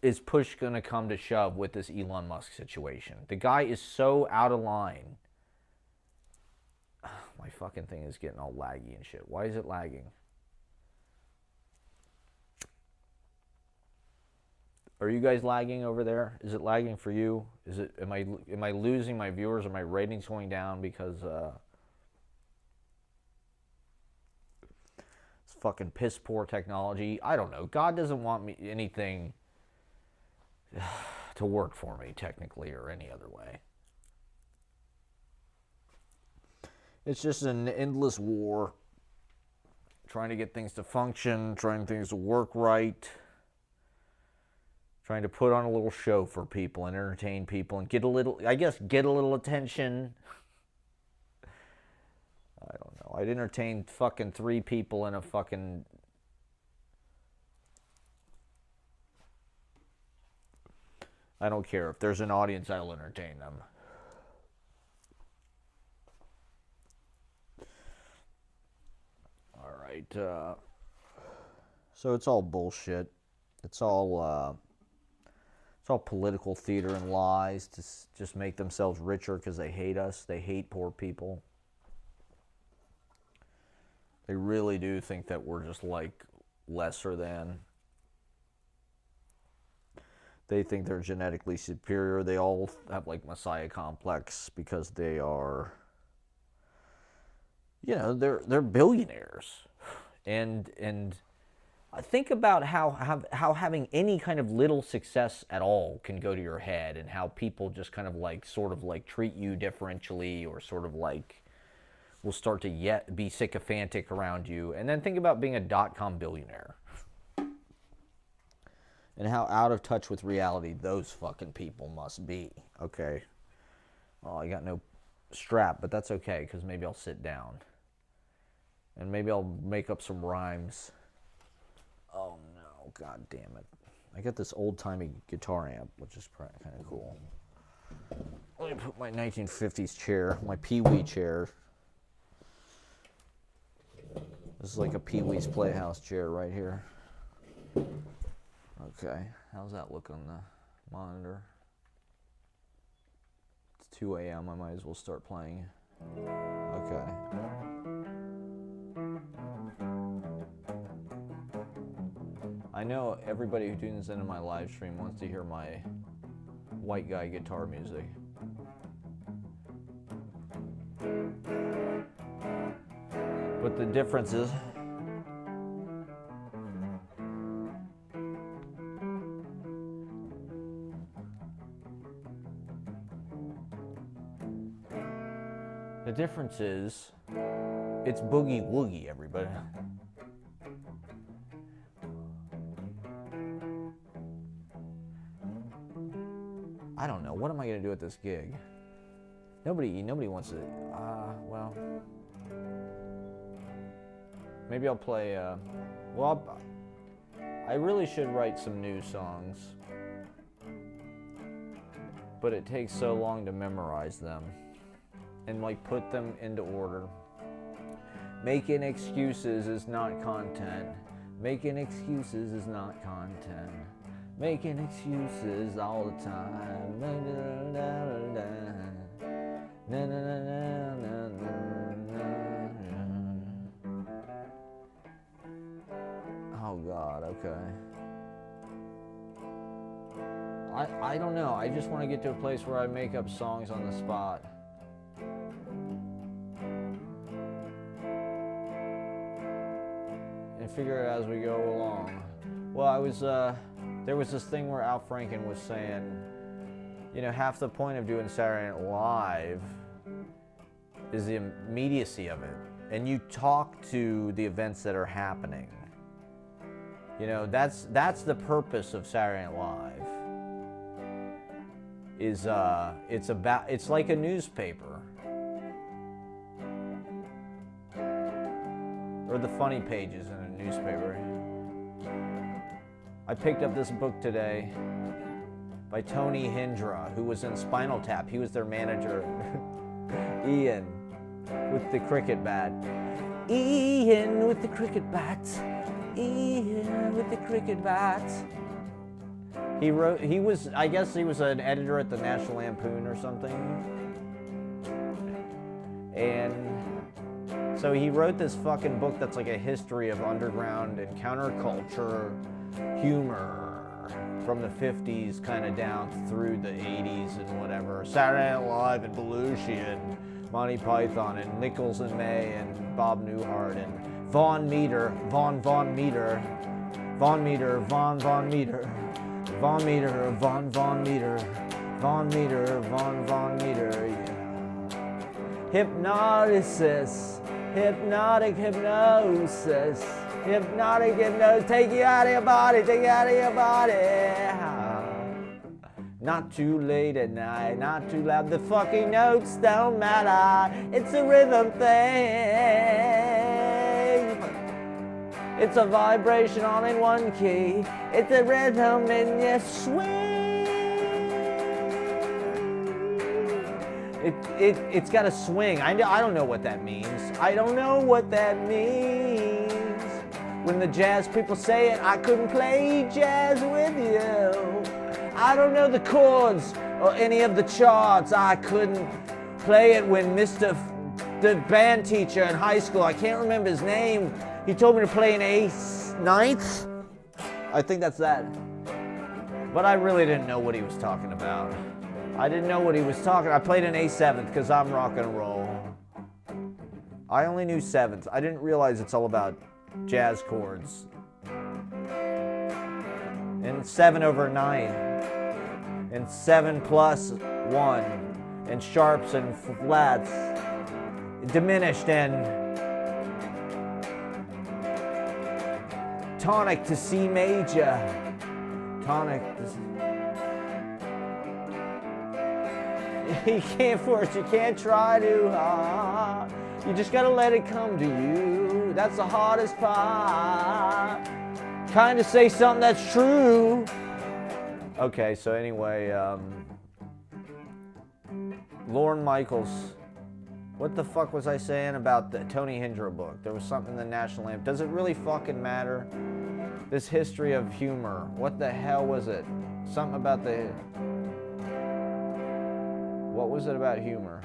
is push going to come to shove with this Elon Musk situation? The guy is so out of line. My fucking thing is getting all laggy and shit. Why is it lagging? Are you guys lagging over there? Is it lagging for you? Am I losing my viewers? Are my ratings going down because it's fucking piss poor technology? I don't know. God doesn't want anything to work for me technically or any other way. It's just an endless war, trying to get things to function, trying things to work right, trying to put on a little show for people and entertain people and get a little attention. I don't know. I'd entertain fucking 3 people in a fucking... I don't care. If there's an audience, I'll entertain them. All right. So it's all bullshit. It's all political theater and lies to just make themselves richer because they hate us. They hate poor people. They really do think that we're just like lesser than. They think they're genetically superior. They all have like Messiah complex because they are, you know, they're billionaires. And think about how having any kind of little success at all can go to your head, and how people just kind of like sort of like treat you differentially, or sort of like will start to be sycophantic around you. And then think about being a .com billionaire. And how out of touch with reality those fucking people must be. Okay. Oh, I got no strap, but that's okay, because maybe I'll sit down. And maybe I'll make up some rhymes. Oh no, god damn it. I got this old-timey guitar amp, which is kind of cool. Let me put my 1950s chair, my Pee-wee chair. This is like a Pee-wee's Playhouse chair right here. Okay, how's that look on the monitor? It's 2 a.m., I might as well start playing. Okay. I know everybody who tunes into my live stream wants to hear my white guy guitar music. But the difference is, it's boogie woogie, everybody. I don't know. What am I going to do at this gig? Nobody wants to. Well, maybe I'll play. I really should write some new songs, but it takes so long to memorize them and like put them into order. Making excuses is not content. Making excuses is not content. Making excuses all the time. Oh God, okay. I don't know. I just want to get to a place where I make up songs on the spot. And figure it out as we go along. Well, there was this thing where Al Franken was saying, you know, half the point of doing Saturday Night Live is the immediacy of it. And you talk to the events that are happening. You know, that's the purpose of Saturday Night Live. It's like a newspaper. Or the funny pages in a newspaper. I picked up this book today by Tony Hindra, who was in Spinal Tap. He was their manager. Ian with the cricket bat. Ian with the cricket bat. Ian with the cricket bat. I guess he was an editor at the National Lampoon or something. And so he wrote this fucking book that's like a history of underground and counterculture humor from the 50s kind of down through the 80s and whatever. Saturday Night Live and Belushi and Monty Python and Nichols and May and Bob Newhart and Von Meter, Von Meter, Von Meter, Von Meter, Von Meter, Von Meter, Von Meter, Von Meter, yeah. Hypnosis, hypnotic hypnosis, hypnotic hypnosis, take you out of your body, take you out of your body. Not too late at night, not too loud, the fucking notes don't matter, it's a rhythm thing. It's a vibration all in one key, it's a rhythm in your swing. It's got a swing. I don't know what that means. I don't know what that means. When the jazz people say it, I couldn't play jazz with you. I don't know the chords or any of the charts. I couldn't play it when Mr. the band teacher in high school. I can't remember his name. He told me to play an A9th. I think that's that. But I really didn't know what he was talking about. I didn't know what he was talking. I played an A7th because I'm rock and roll. I only knew 7th. I didn't realize it's all about jazz chords. And 7 over 9. And 7 plus 1. And sharps and flats. Diminished and tonic to C major. Tonic to C. You can't force, you can't try to. You just gotta let it come to you. That's the hardest part. Trying to say something that's true. Okay, so anyway, Lorne Michaels. What the fuck was I saying about the Tony Hendra book? There was something in the National Anthem. Does it really fucking matter? This history of humor. What the hell was it? Something about the... What was it about humor?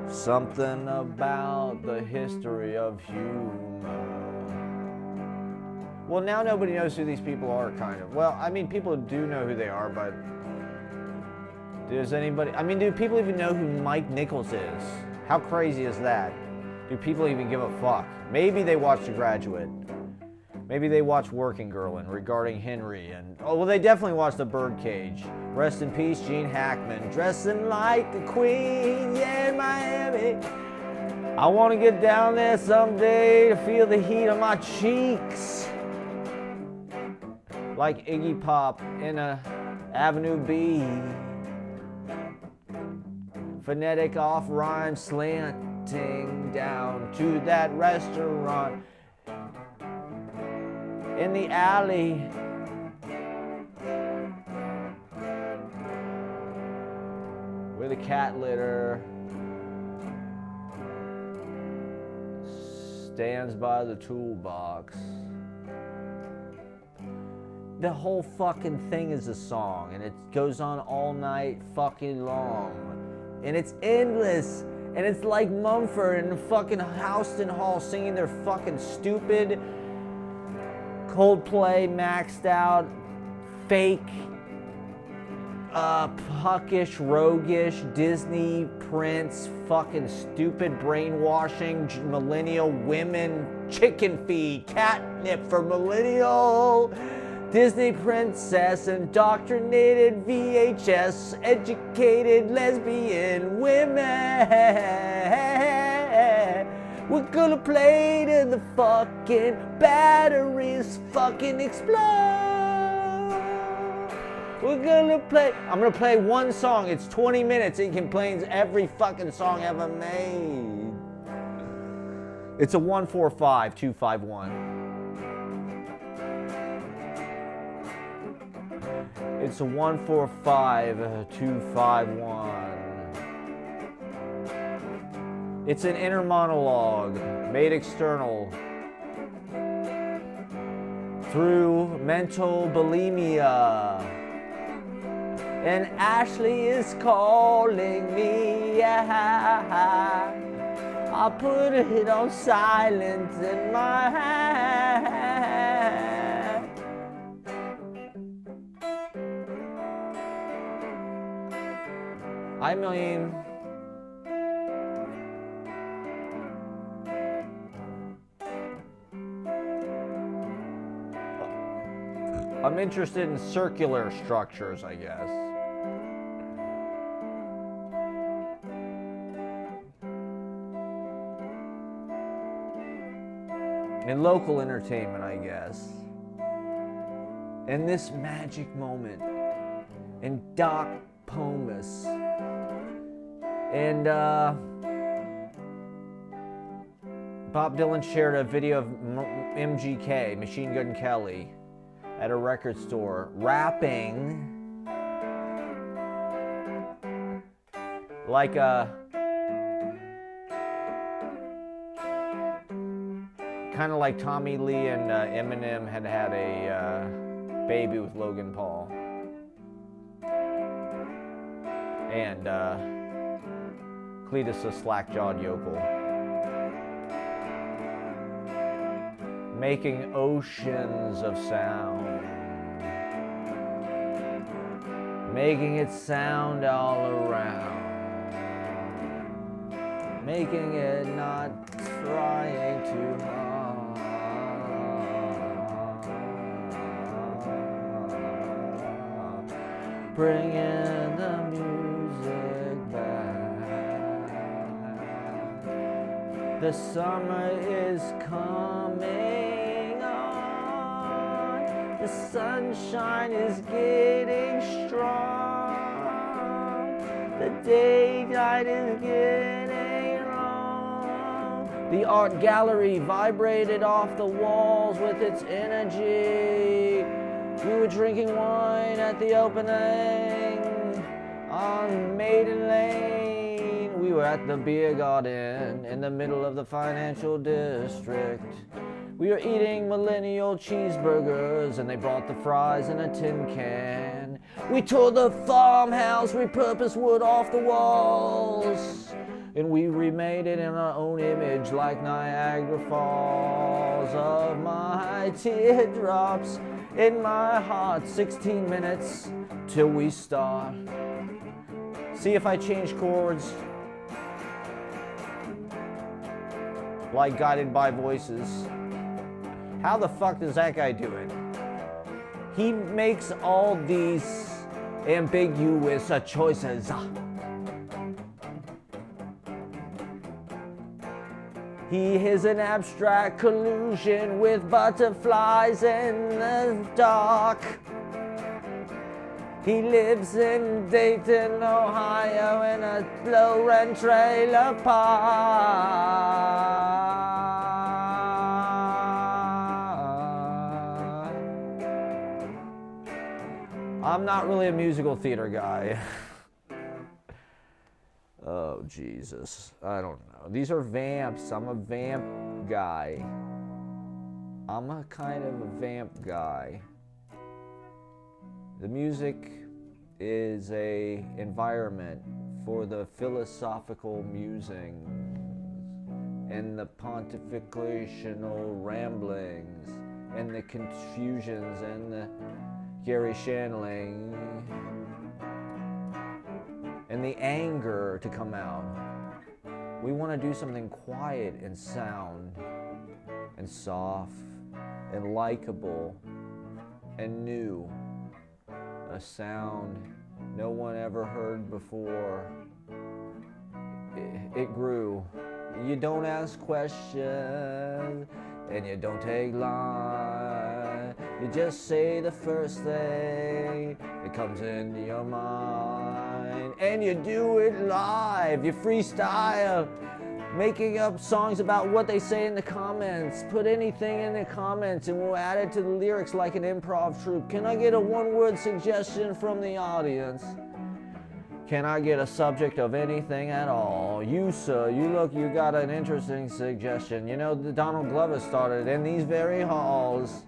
Something about the history of humor. Well, now nobody knows who these people are, kind of. Well, I mean, people do know who they are, but does anybody... I mean, do people even know who Mike Nichols is? How crazy is that? Do people even give a fuck? Maybe they watched The Graduate. Maybe they watched Working Girl and Regarding Henry. And oh, well, they definitely watched The Birdcage. Rest in peace, Gene Hackman. Dressing like a queen, yeah, in Miami. I want to get down there someday to feel the heat on my cheeks. Like Iggy Pop in a Avenue B. Phonetic off rhyme slanting down to that restaurant in the alley. Where the cat litter stands by the toolbox. The whole fucking thing is a song, and it goes on all night fucking long. And it's endless. And it's like Mumford and fucking Houston Hall singing their fucking stupid Coldplay maxed out, fake, puckish, roguish, Disney, Prince, fucking stupid brainwashing, millennial women, chicken feed, catnip for millennial, Disney princess, indoctrinated VHS, educated lesbian women. We're gonna play till the fucking batteries fucking explode. We're gonna play. I'm gonna play one song. It's 20 minutes. It contains every fucking song ever made. It's a 145-251. It's a 145-251. It's an inner monologue made external through mental bulimia. And Ashley is calling me. I put it on silent in my hand. I mean, I'm interested in circular structures, I guess. In local entertainment, I guess. In this magic moment, in Doc Pomus, and Bob Dylan shared a video of MGK, Machine Gun Kelly, at a record store, rapping like a kind of like Tommy Lee and Eminem had a Baby with Logan Paul. And Cletus the Slack-Jawed Yokel. Making oceans of sound. Making it sound all around. Making it not trying too hard. Bringing the music back. The summer is coming on. The sunshine is getting strong. The daylight is getting long. The art gallery vibrated off the walls with its energy. We were drinking wine at the opening on Maiden Lane. We were at the beer garden in the middle of the financial district. We were eating millennial cheeseburgers and they brought the fries in a tin can. We tore the farmhouse, repurposed wood off the walls. And we remade it in our own image like Niagara Falls. Of my teardrops in my heart, 16 minutes till we start. See if I change chords like Guided by Voices. How the fuck does that guy do it? He makes all these ambiguous choices. He is an abstract collusion with butterflies in the dark. He lives in Dayton, Ohio in a low-rent trailer park. I'm not really a musical theater guy. Oh, Jesus. I don't know. These are vamps. I'm a vamp guy. I'm a kind of a vamp guy. The music is a environment for the philosophical musings and the pontificational ramblings and the confusions and the Gary Shandling and the anger to come out. We want to do something quiet and sound and soft and likable and new. A sound no one ever heard before. It grew. You don't ask questions and you don't take long. You just say the first thing that comes into your mind. And you do it live. You freestyle. Making up songs about what they say in the comments. Put anything in the comments and we'll add it to the lyrics like an improv troupe. Can I get a one-word suggestion from the audience? Can I get a subject of anything at all? You, sir, you got an interesting suggestion. You know, Donald Glover started in these very halls.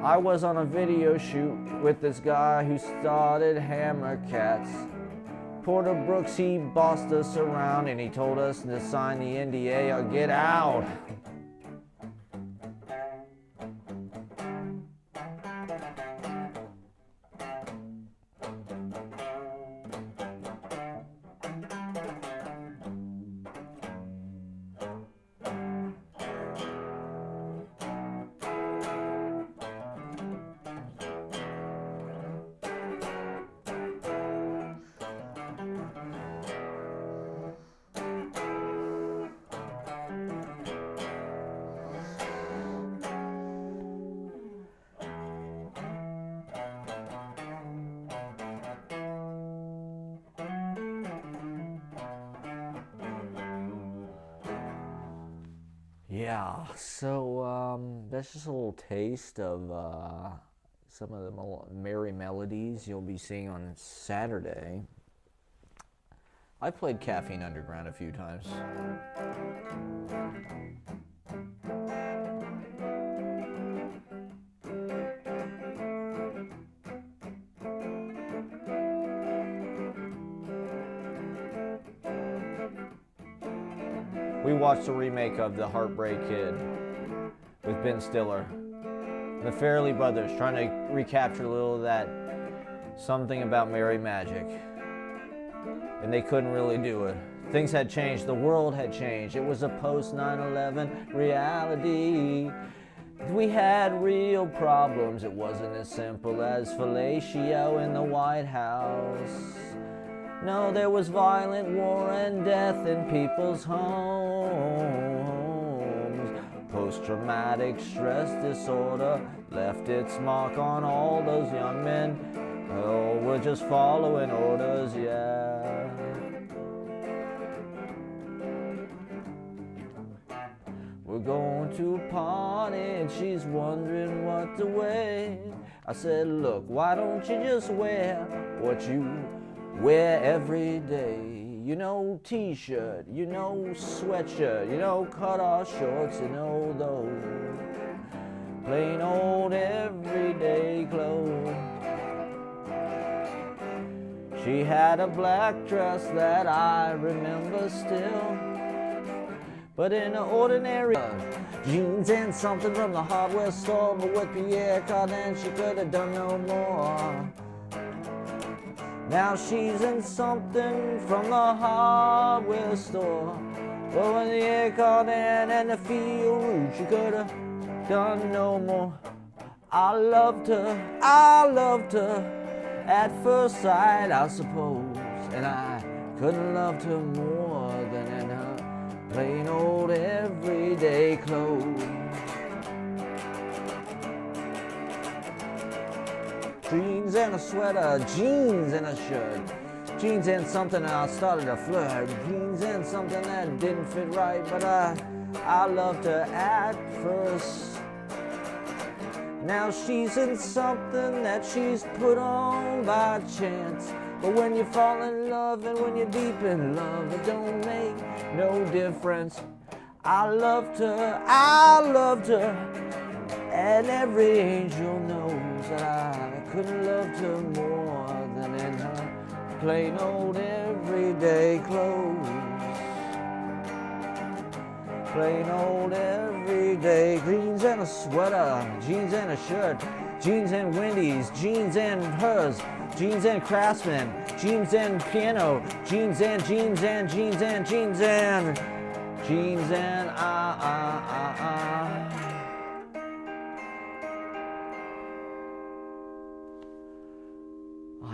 I was on a video shoot with this guy who started Hammer Cats. Porter Brooks, he bossed us around and he told us to sign the NDA or get out. Yeah, so that's just a little taste of some of the merry melodies you'll be seeing on Saturday. I played Caffeine Underground a few times. We watched a remake of The Heartbreak Kid with Ben Stiller. The Farrelly brothers trying to recapture a little of that something about Mary magic. And they couldn't really do it. Things had changed. The world had changed. It was a post 9/11 reality. We had real problems. It wasn't as simple as fellatio in the White House. No, there was violent war and death in people's homes. Post-traumatic stress disorder left its mark on all those young men. Oh, we're just following orders, yeah. We're going to a party and she's wondering what to wear. I said, look, why don't you just wear what you wear every day? You know, t-shirt, you know, sweatshirt, you know, cut-off shorts, you know, those plain old everyday clothes. She had a black dress that I remember still, but in an ordinary jeans and something from the hardware store. But with Pierre Cardin she could have done no more. Now she's in something from the hardware store, but with Pierre Cardin and the Feel Rouge she could have done no more. I loved her at first sight, I suppose, and I couldn't have loved her more than in her plain old everyday clothes. Jeans and a sweater, jeans and a shirt, jeans and something I started to flirt, jeans and something that didn't fit right, but I loved her at first. Now she's in something that she's put on by chance. But when you fall in love and when you're deep in love, it don't make no difference. I loved her, and every angel knows that I couldn't have loved her more than in her plain old everyday clothes. Plain old everyday jeans and a sweater, jeans and a shirt, jeans and Wendy's, jeans and hers, jeans and Craftsman, jeans and piano, jeans and jeans and jeans and jeans and jeans and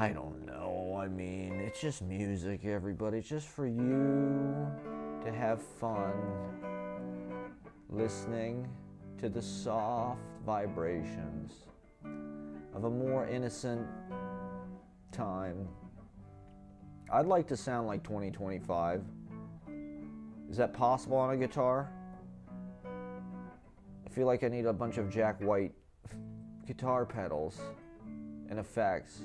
I don't know. I mean, it's just music, everybody. It's just for you to have fun listening to the soft vibrations of a more innocent time. I'd like to sound like 2025. Is that possible on a guitar? I feel like I need a bunch of Jack White guitar pedals and effects.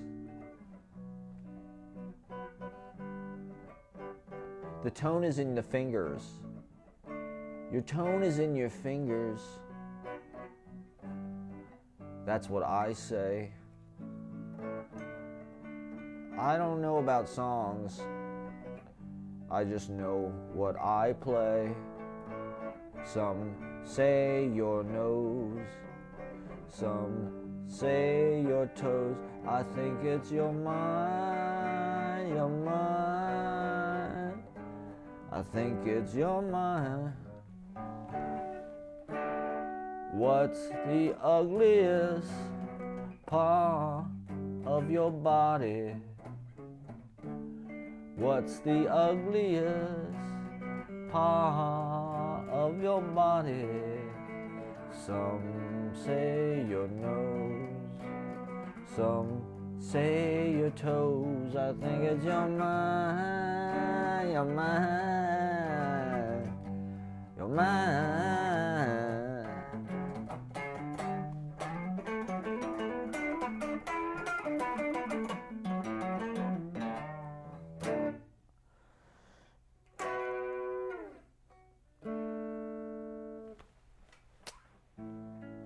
The tone is in the fingers. Your tone is in your fingers. That's what I say. I don't know about songs. I just know what I play. Some say your nose. Some say your toes. I think it's your mind, your mind. I think it's your mind. What's the ugliest part of your body? What's the ugliest part of your body? Some say your nose, some say your toes. I think it's your mind, your mind, your mind.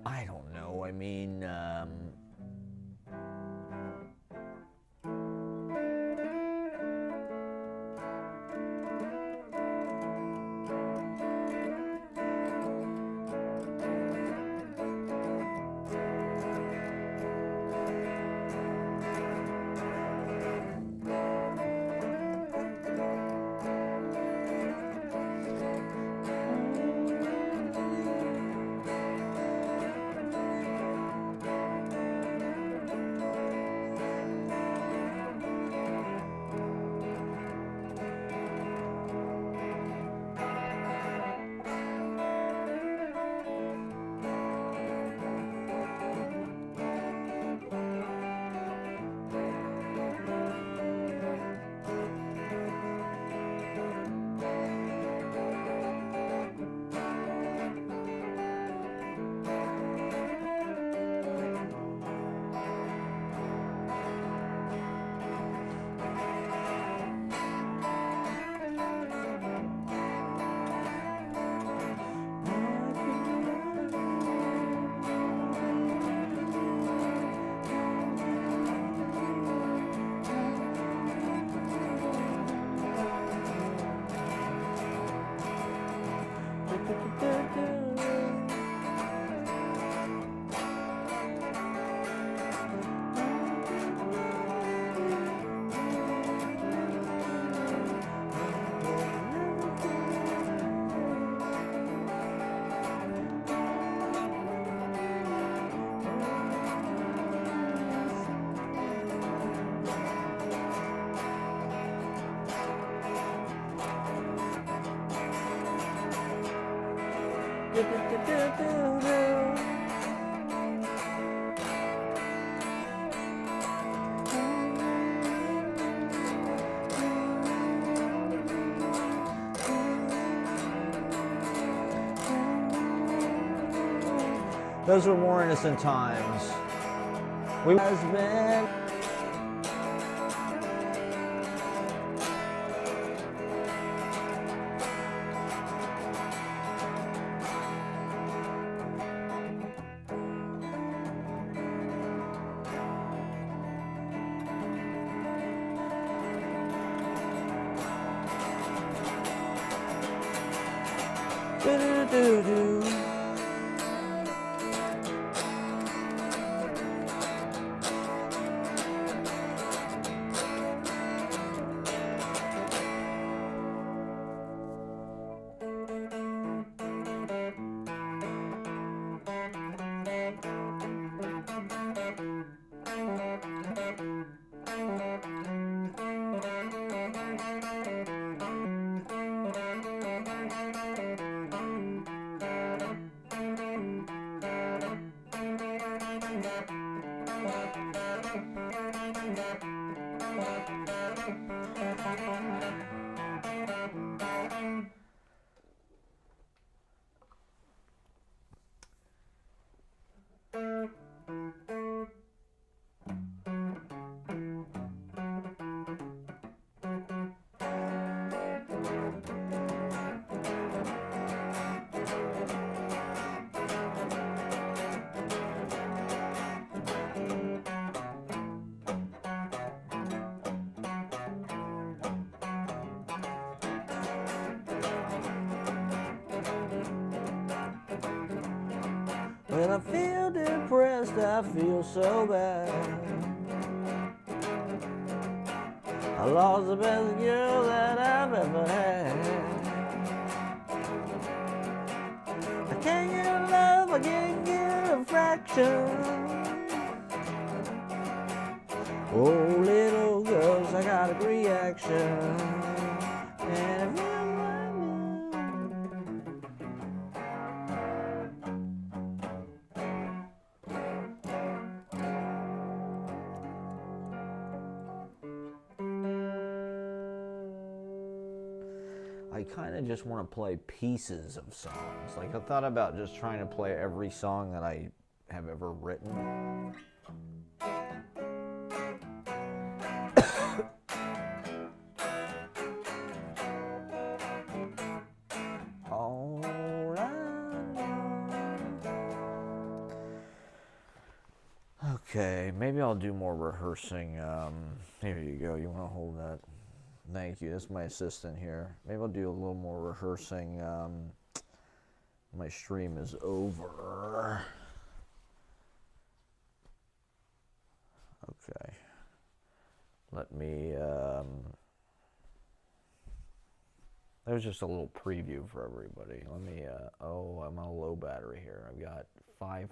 I don't know. I mean, Those were more innocent times. We has been. Do-do-do-do. When I feel depressed, I feel so bad. I lost the best girl that I've ever had. I can't get love, I can't get a fraction. Oh, little girls, I got a reaction. And if I kind of just want to play pieces of songs. Like, I thought about just trying to play every song that I have ever written. All I know. Okay, maybe I'll do more rehearsing. Here you go. You want to hold that? Thank you. That's my assistant here. Maybe I'll do a little more rehearsing. My stream is over. Okay. Let me. That was just a little preview for everybody. Let me. Oh, I'm on a low battery here. I've got 5%.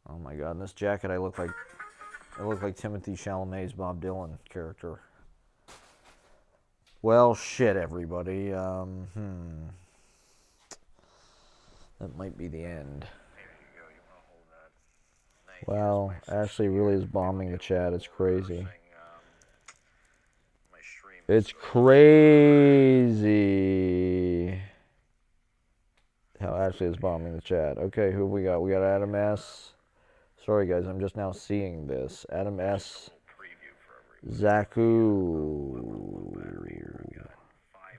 Oh my God! In this jacket, I look like Timothy Chalamet's Bob Dylan character. Well, shit, everybody. That might be the end. Wow, Ashley really is bombing the chat. It's crazy. It's crazy how Ashley is bombing the chat. Okay, who have we got? We got Adam S. Sorry, guys, I'm just now seeing this. Adam S. Zaku.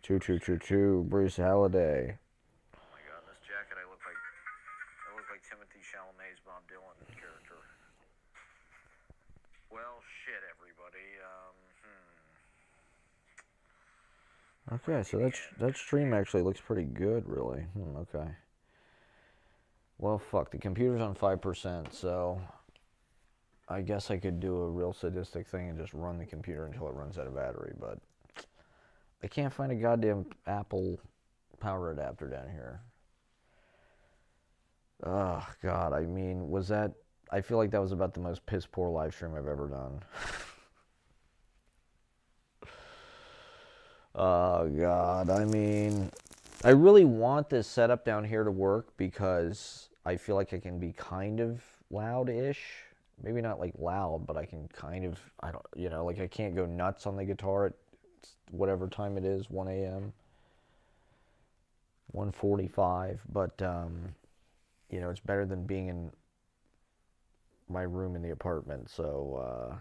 2222. Bruce Halliday. Oh my God, in this jacket, I look like Timothy Chalamet's Bob Dylan character. Well, shit, everybody. Okay, so that stream actually looks pretty good, really. Okay. Well, fuck, the computer's on 5%, so I guess I could do a real sadistic thing and just run the computer until it runs out of battery, but I can't find a goddamn Apple power adapter down here. Oh, God, I mean, I feel like that was about the most piss-poor live stream I've ever done. Oh, God, I mean, I really want this setup down here to work because I feel like I can be kind of loud-ish. Maybe not like loud, but I can kind of, I don't, you know, like I can't go nuts on the guitar at whatever time it is, 1 a.m., 1:45, but, you know, it's better than being in my room in the apartment, so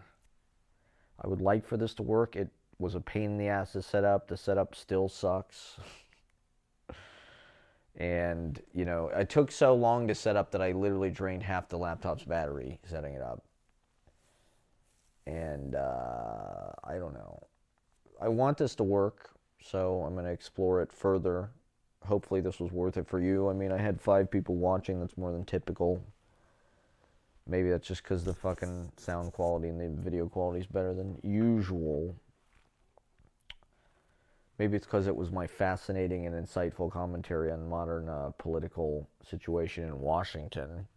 I would like for this to work. It was a pain in the ass to set up. The setup still sucks. And, you know, it took so long to set up that I literally drained half the laptop's battery setting it up. And I don't know. I want this to work, so I'm going to explore it further. Hopefully this was worth it for you. I mean, I had 5 people watching. That's more than typical. Maybe that's just because the fucking sound quality and the video quality is better than usual. Maybe it's because it was my fascinating and insightful commentary on modern political situation in Washington,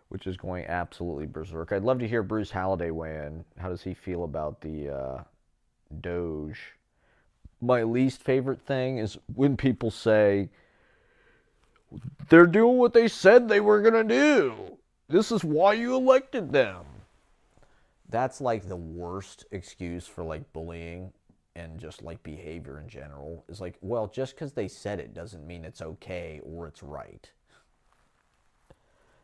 which is going absolutely berserk. I'd love to hear Bruce Halladay weigh in. How does he feel about the Doge? My least favorite thing is when people say, they're doing what they said they were going to do. This is why you elected them. That's like the worst excuse for like bullying and just like behavior in general. Is like, well, just because they said it doesn't mean it's okay or it's right.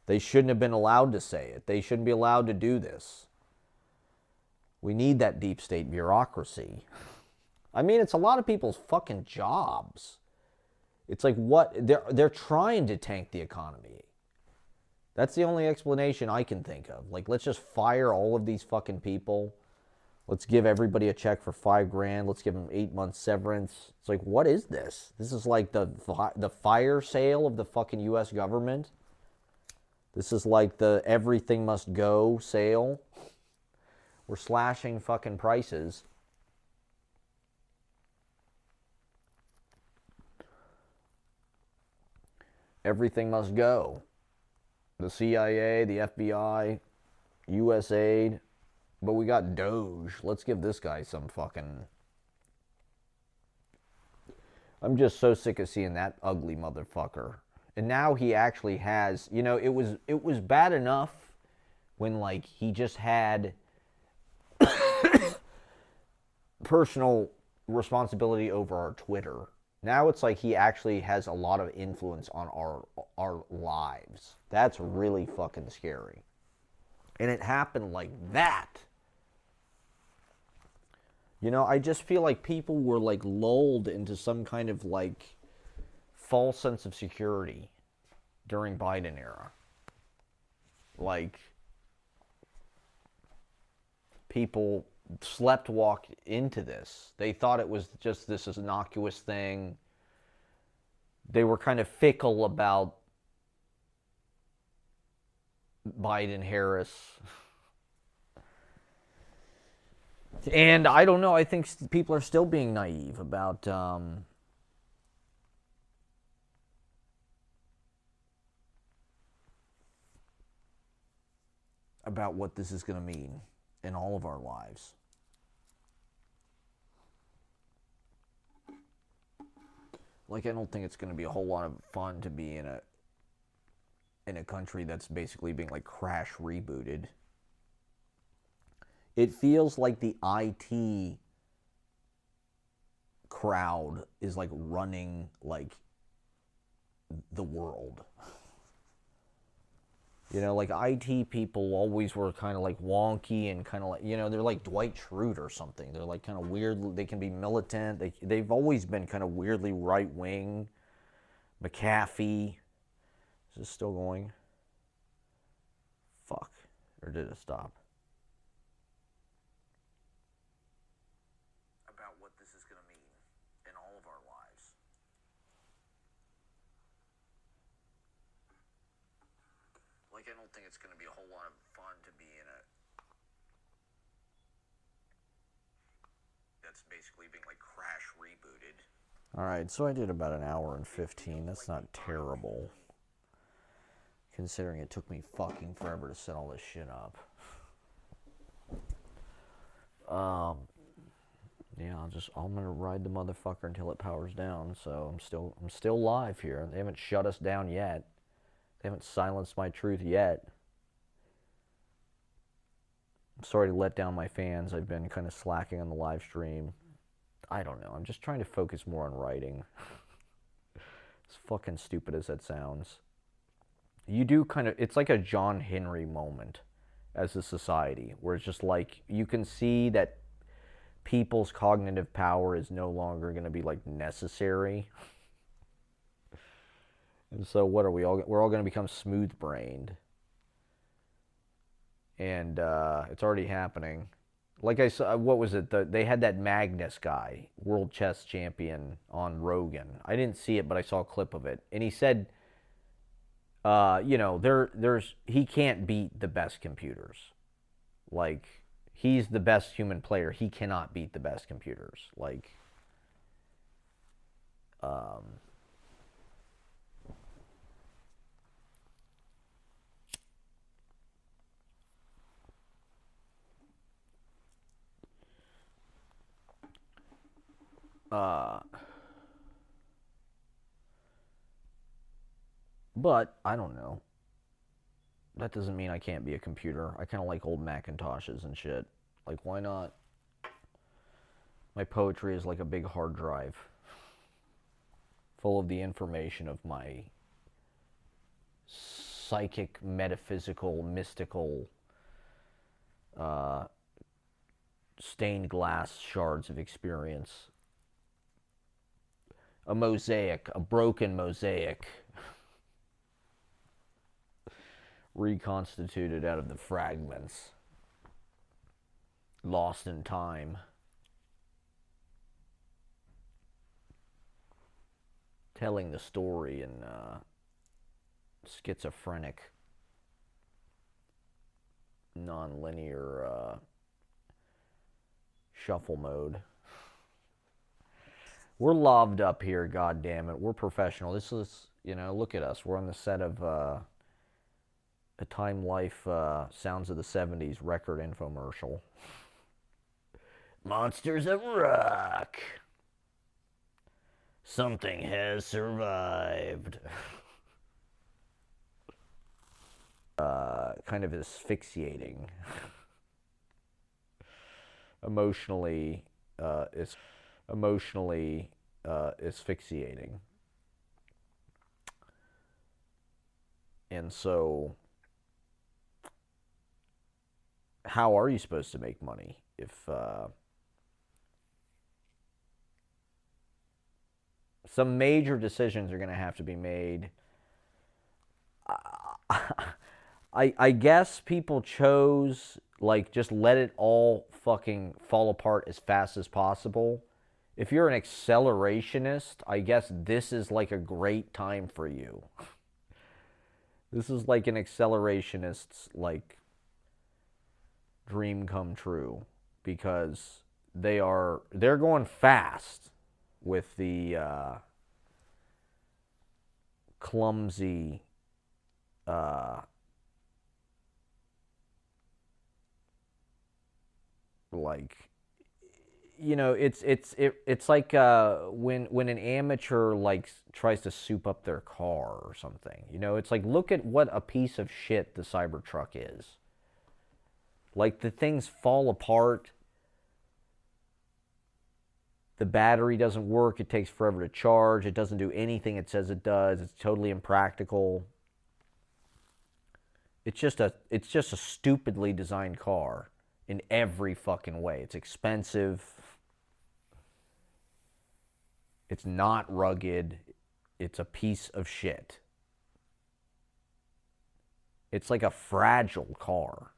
They shouldn't have been allowed to say it. They shouldn't be allowed to do this. We need that deep state bureaucracy. I mean, it's a lot of people's fucking jobs. It's like what they're trying to tank the economy. That's the only explanation I can think of. Like, let's just fire all of these fucking people. Let's give everybody a check for $5,000. Let's give them 8 months severance. It's like, what is this? This is like the fire sale of the fucking U.S. government. This is like the everything must go sale. We're slashing fucking prices. Everything must go. The CIA, the FBI, USAID. But we got Doge. Let's give this guy some fucking... I'm just so sick of seeing that ugly motherfucker. And now he actually has... You know, it was bad enough when, like, he just had personal responsibility over our Twitter. Now it's like he actually has a lot of influence on our lives. That's really fucking scary. And it happened like that. You know, I just feel like people were like lulled into some kind of like false sense of security during Biden era. Like, people sleptwalk into this. They thought it was just this innocuous thing. They were kind of fickle about Biden, Harris. And I don't know, I think people are still being naive about what this is going to mean in all of our lives. Like, I don't think it's going to be a whole lot of fun to be in a country that's basically being like crash rebooted. It feels like the IT crowd is like running like the world. You know, like IT people always were kind of like wonky and kind of like, you know, they're like Dwight Schrute or something. They're like kind of weird. They can be militant. They've always been kind of weirdly right wing. McAfee. Is this still going? Fuck. Or did it stop? About what this is going to mean in all of our lives. Like, I don't think it's going to be a whole lot of fun to be in a... that's basically being like crash rebooted. Alright, so I did about an hour and 15. That's not terrible. Considering it took me fucking forever to set all this shit up. Yeah, I'm gonna ride the motherfucker until it powers down. So I'm still live here. They haven't shut us down yet. They haven't silenced my truth yet. I'm sorry to let down my fans. I've been kind of slacking on the live stream. I don't know. I'm just trying to focus more on writing. As fucking stupid as that sounds. You do kind of, it's like a John Henry moment as a society, where it's just like, you can see that people's cognitive power is no longer going to be like necessary. And so what are we all, we're all going to become smooth brained. And it's already happening. Like I saw, what was it? They had that Magnus guy, world chess champion, on Rogan. I didn't see it, but I saw a clip of it, and he said, you know, he can't beat the best computers. Like, he's the best human player. He cannot beat the best computers. Like, but I don't know. That doesn't mean I can't be a computer. I kind of like old Macintoshes and shit. Like, why not? My poetry is like a big hard drive full of the information of my psychic, metaphysical, mystical, stained glass shards of experience. A mosaic, a broken mosaic, reconstituted out of the fragments, lost in time. Telling the story in schizophrenic, non-linear shuffle mode. We're loved up here, goddammit. We're professional. This is, you know, look at us. We're on the set of a Time Life Sounds of the 70s record infomercial. Monsters of Rock. Something has survived. Kind of asphyxiating. Emotionally asphyxiating. And so, how are you supposed to make money if some major decisions are going to have to be made? I guess people chose, like, just let it all fucking fall apart as fast as possible. If you're an accelerationist, I guess this is like a great time for you. This is like an accelerationist's, like, dream come true, because they're going fast with the clumsy like, you know, it's like when an amateur, like, tries to soup up their car or something. You know, it's like, look at what a piece of shit the Cybertruck is. Like, the things fall apart. The battery doesn't work. It takes forever to charge. It doesn't do anything it says it does. It's totally impractical. It's just a stupidly designed car in every fucking way. It's expensive. It's not rugged. It's a piece of shit. It's like a fragile car.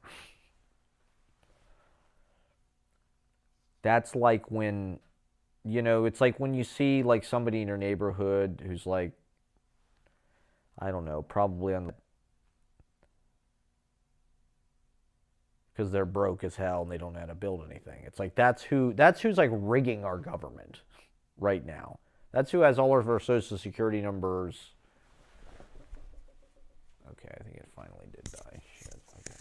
That's like when, you know, it's like when you see, like, somebody in your neighborhood who's, like, I don't know, probably on the, because they're broke as hell and they don't know how to build anything. It's like, that's who's like rigging our government right now. That's who has all of our social security numbers. Okay, I think it finally did die. Shit. Okay.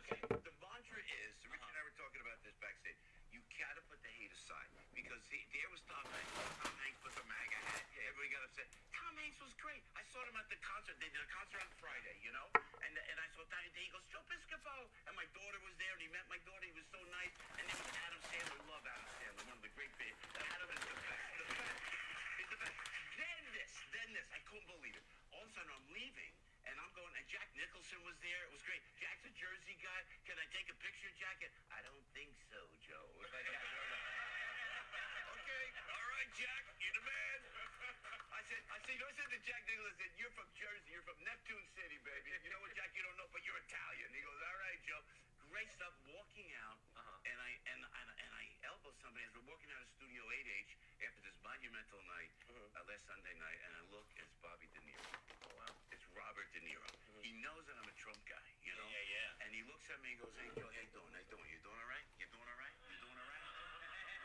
Okay, the mantra is, Rich and I were talking about this backstage, you gotta put the hate aside. Because there was Tom Hanks. Tom Hanks with the MAGA hat. Yeah, everybody got upset. Tom Hanks was great. I saw him at the concert. They did a concert on Friday, you know? And I saw Tom Hanks. He goes, Joe Piscopo. And my daughter was there, and he met my daughter. He was so nice. And there was Adam Sandler. Love Adam Sandler, one of the great big. Adam is the best. The best. He's the best. Then this. I couldn't believe it. All of a sudden, I'm leaving. And I'm going, and Jack Nicholson was there. It was great. Jack's a Jersey guy. Can I take a picture, Jack? I don't think so, Joe. It was like, okay, all right, Jack, you're the man. I said, to Jack Nicholson, you're from Jersey. You're from Neptune City, baby. You know what, Jack? You don't know, but you're Italian. He goes, all right, Joe. Great stuff. Walking out, and I elbow somebody as we're walking out of Studio 8H after this monumental night, last Sunday night, and I look, it's Bobby De Niro. Oh, wow. It's Robert De Niro. He knows that I'm a Trump guy, you know? Yeah. And he looks at me and goes, hey, Joe, how you doing? How you doing? You doing all right? You doing all right? You doing all right?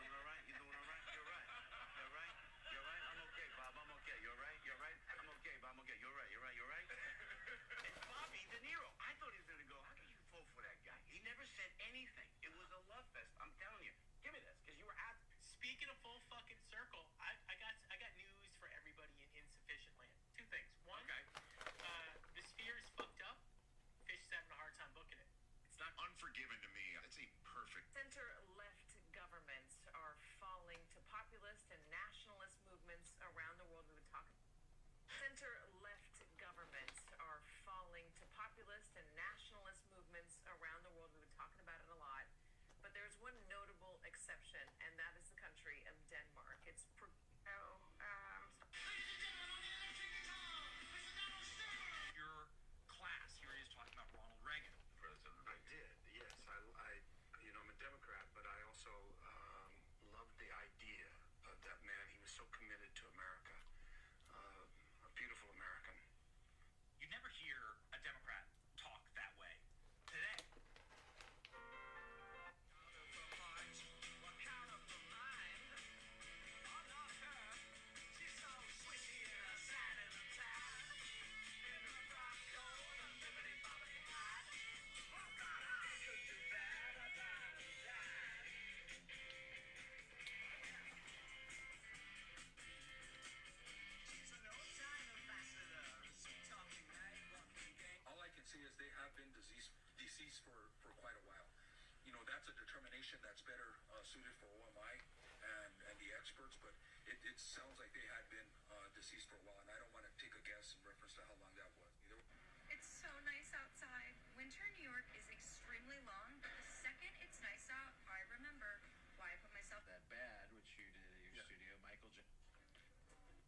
You doing all right? You doing all right? You're right. You're right. You're right. I'm okay, Bob. I'm okay. You're right. You're right. I'm okay, Bob. I'm okay. You're right. You're right. You're right. It's Bobby De Niro. I thought he was going to go, how could you vote for that guy? He never said anything. It was a love fest. I'm telling you. Give me this, because you were at. Speaking of full fucking circle, I got news for everybody in insufficient land. Two things. One, the Sphere is fucked up. Fish is having a hard time booking it. It's not Unforgiven to me. It's a perfect. Center-left governments are falling to populist and nationalist movements around the world. We would talk. Center-left governments are falling to populist and nationalist movements around the world. We've been talking about it a lot. But there's one notable exception, and that is the country of Denmark. It's Your class, you were just talking about Ronald Reagan. President. I did, yes. I'm a Democrat, but I also loved the idea of that man. He was so committed to America, a beautiful American. You never hear a Democrat talk that way. Today. See, as they have been deceased for quite a while. That's a determination that's better suited for OMI and the experts, but it sounds like they had been deceased for a while, and I don't want to take a guess in reference to how long that was either. It's so nice outside. Winter in New York is extremely long, but the second it's nice out, I remember why I put myself that bad, which you did at your studio, Michael J.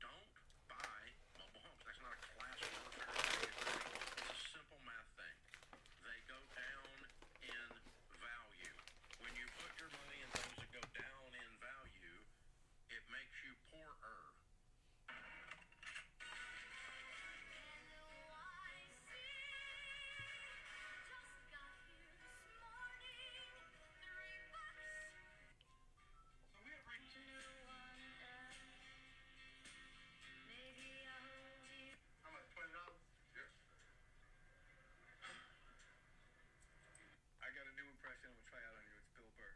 Don't buy mobile homes. That's not a class warfare. It's a simple math thing. They go down in value. When you put your money in those that go down in value, it makes you poorer. I'm gonna try out on you. It's Bill Burr.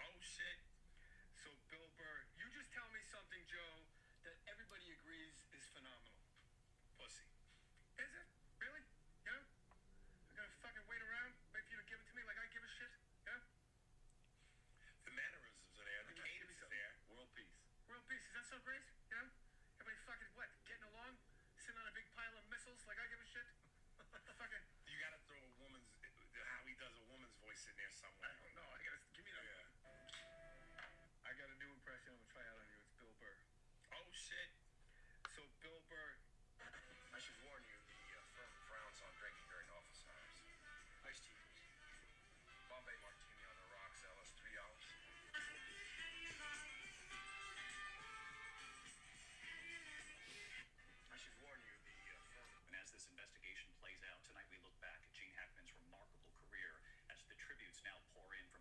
Oh, shit. So, Bill Burr, you just tell me something, Joe, that everybody agrees is phenomenal. Pussy. Is it? Really? Yeah? I'm gonna fucking wait around, wait for you to give it to me like I give a shit? Yeah? The mannerisms are there. The cadence is there. World peace. World peace. Is that so great? You know? Everybody fucking, what, getting along? Sitting on a big pile of missiles like I give a shit? Fucking. You gotta throw a woman's, how he does a woman's voice in there somewhere. I don't know. I gotta, give me that. Yeah. I got a new impression I'm gonna try out on you. It's Bill Burr. Oh, shit. So, Bill Burr. I should warn you, the firm frowns on drinking during office hours. Iced tea, please. Bombay martini on the rocks, Ellis, $3. I should warn you, the firm. And as this investigation plays out, tonight we look back at Gene Hackman's remarkable career as the tributes now pour in from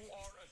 are a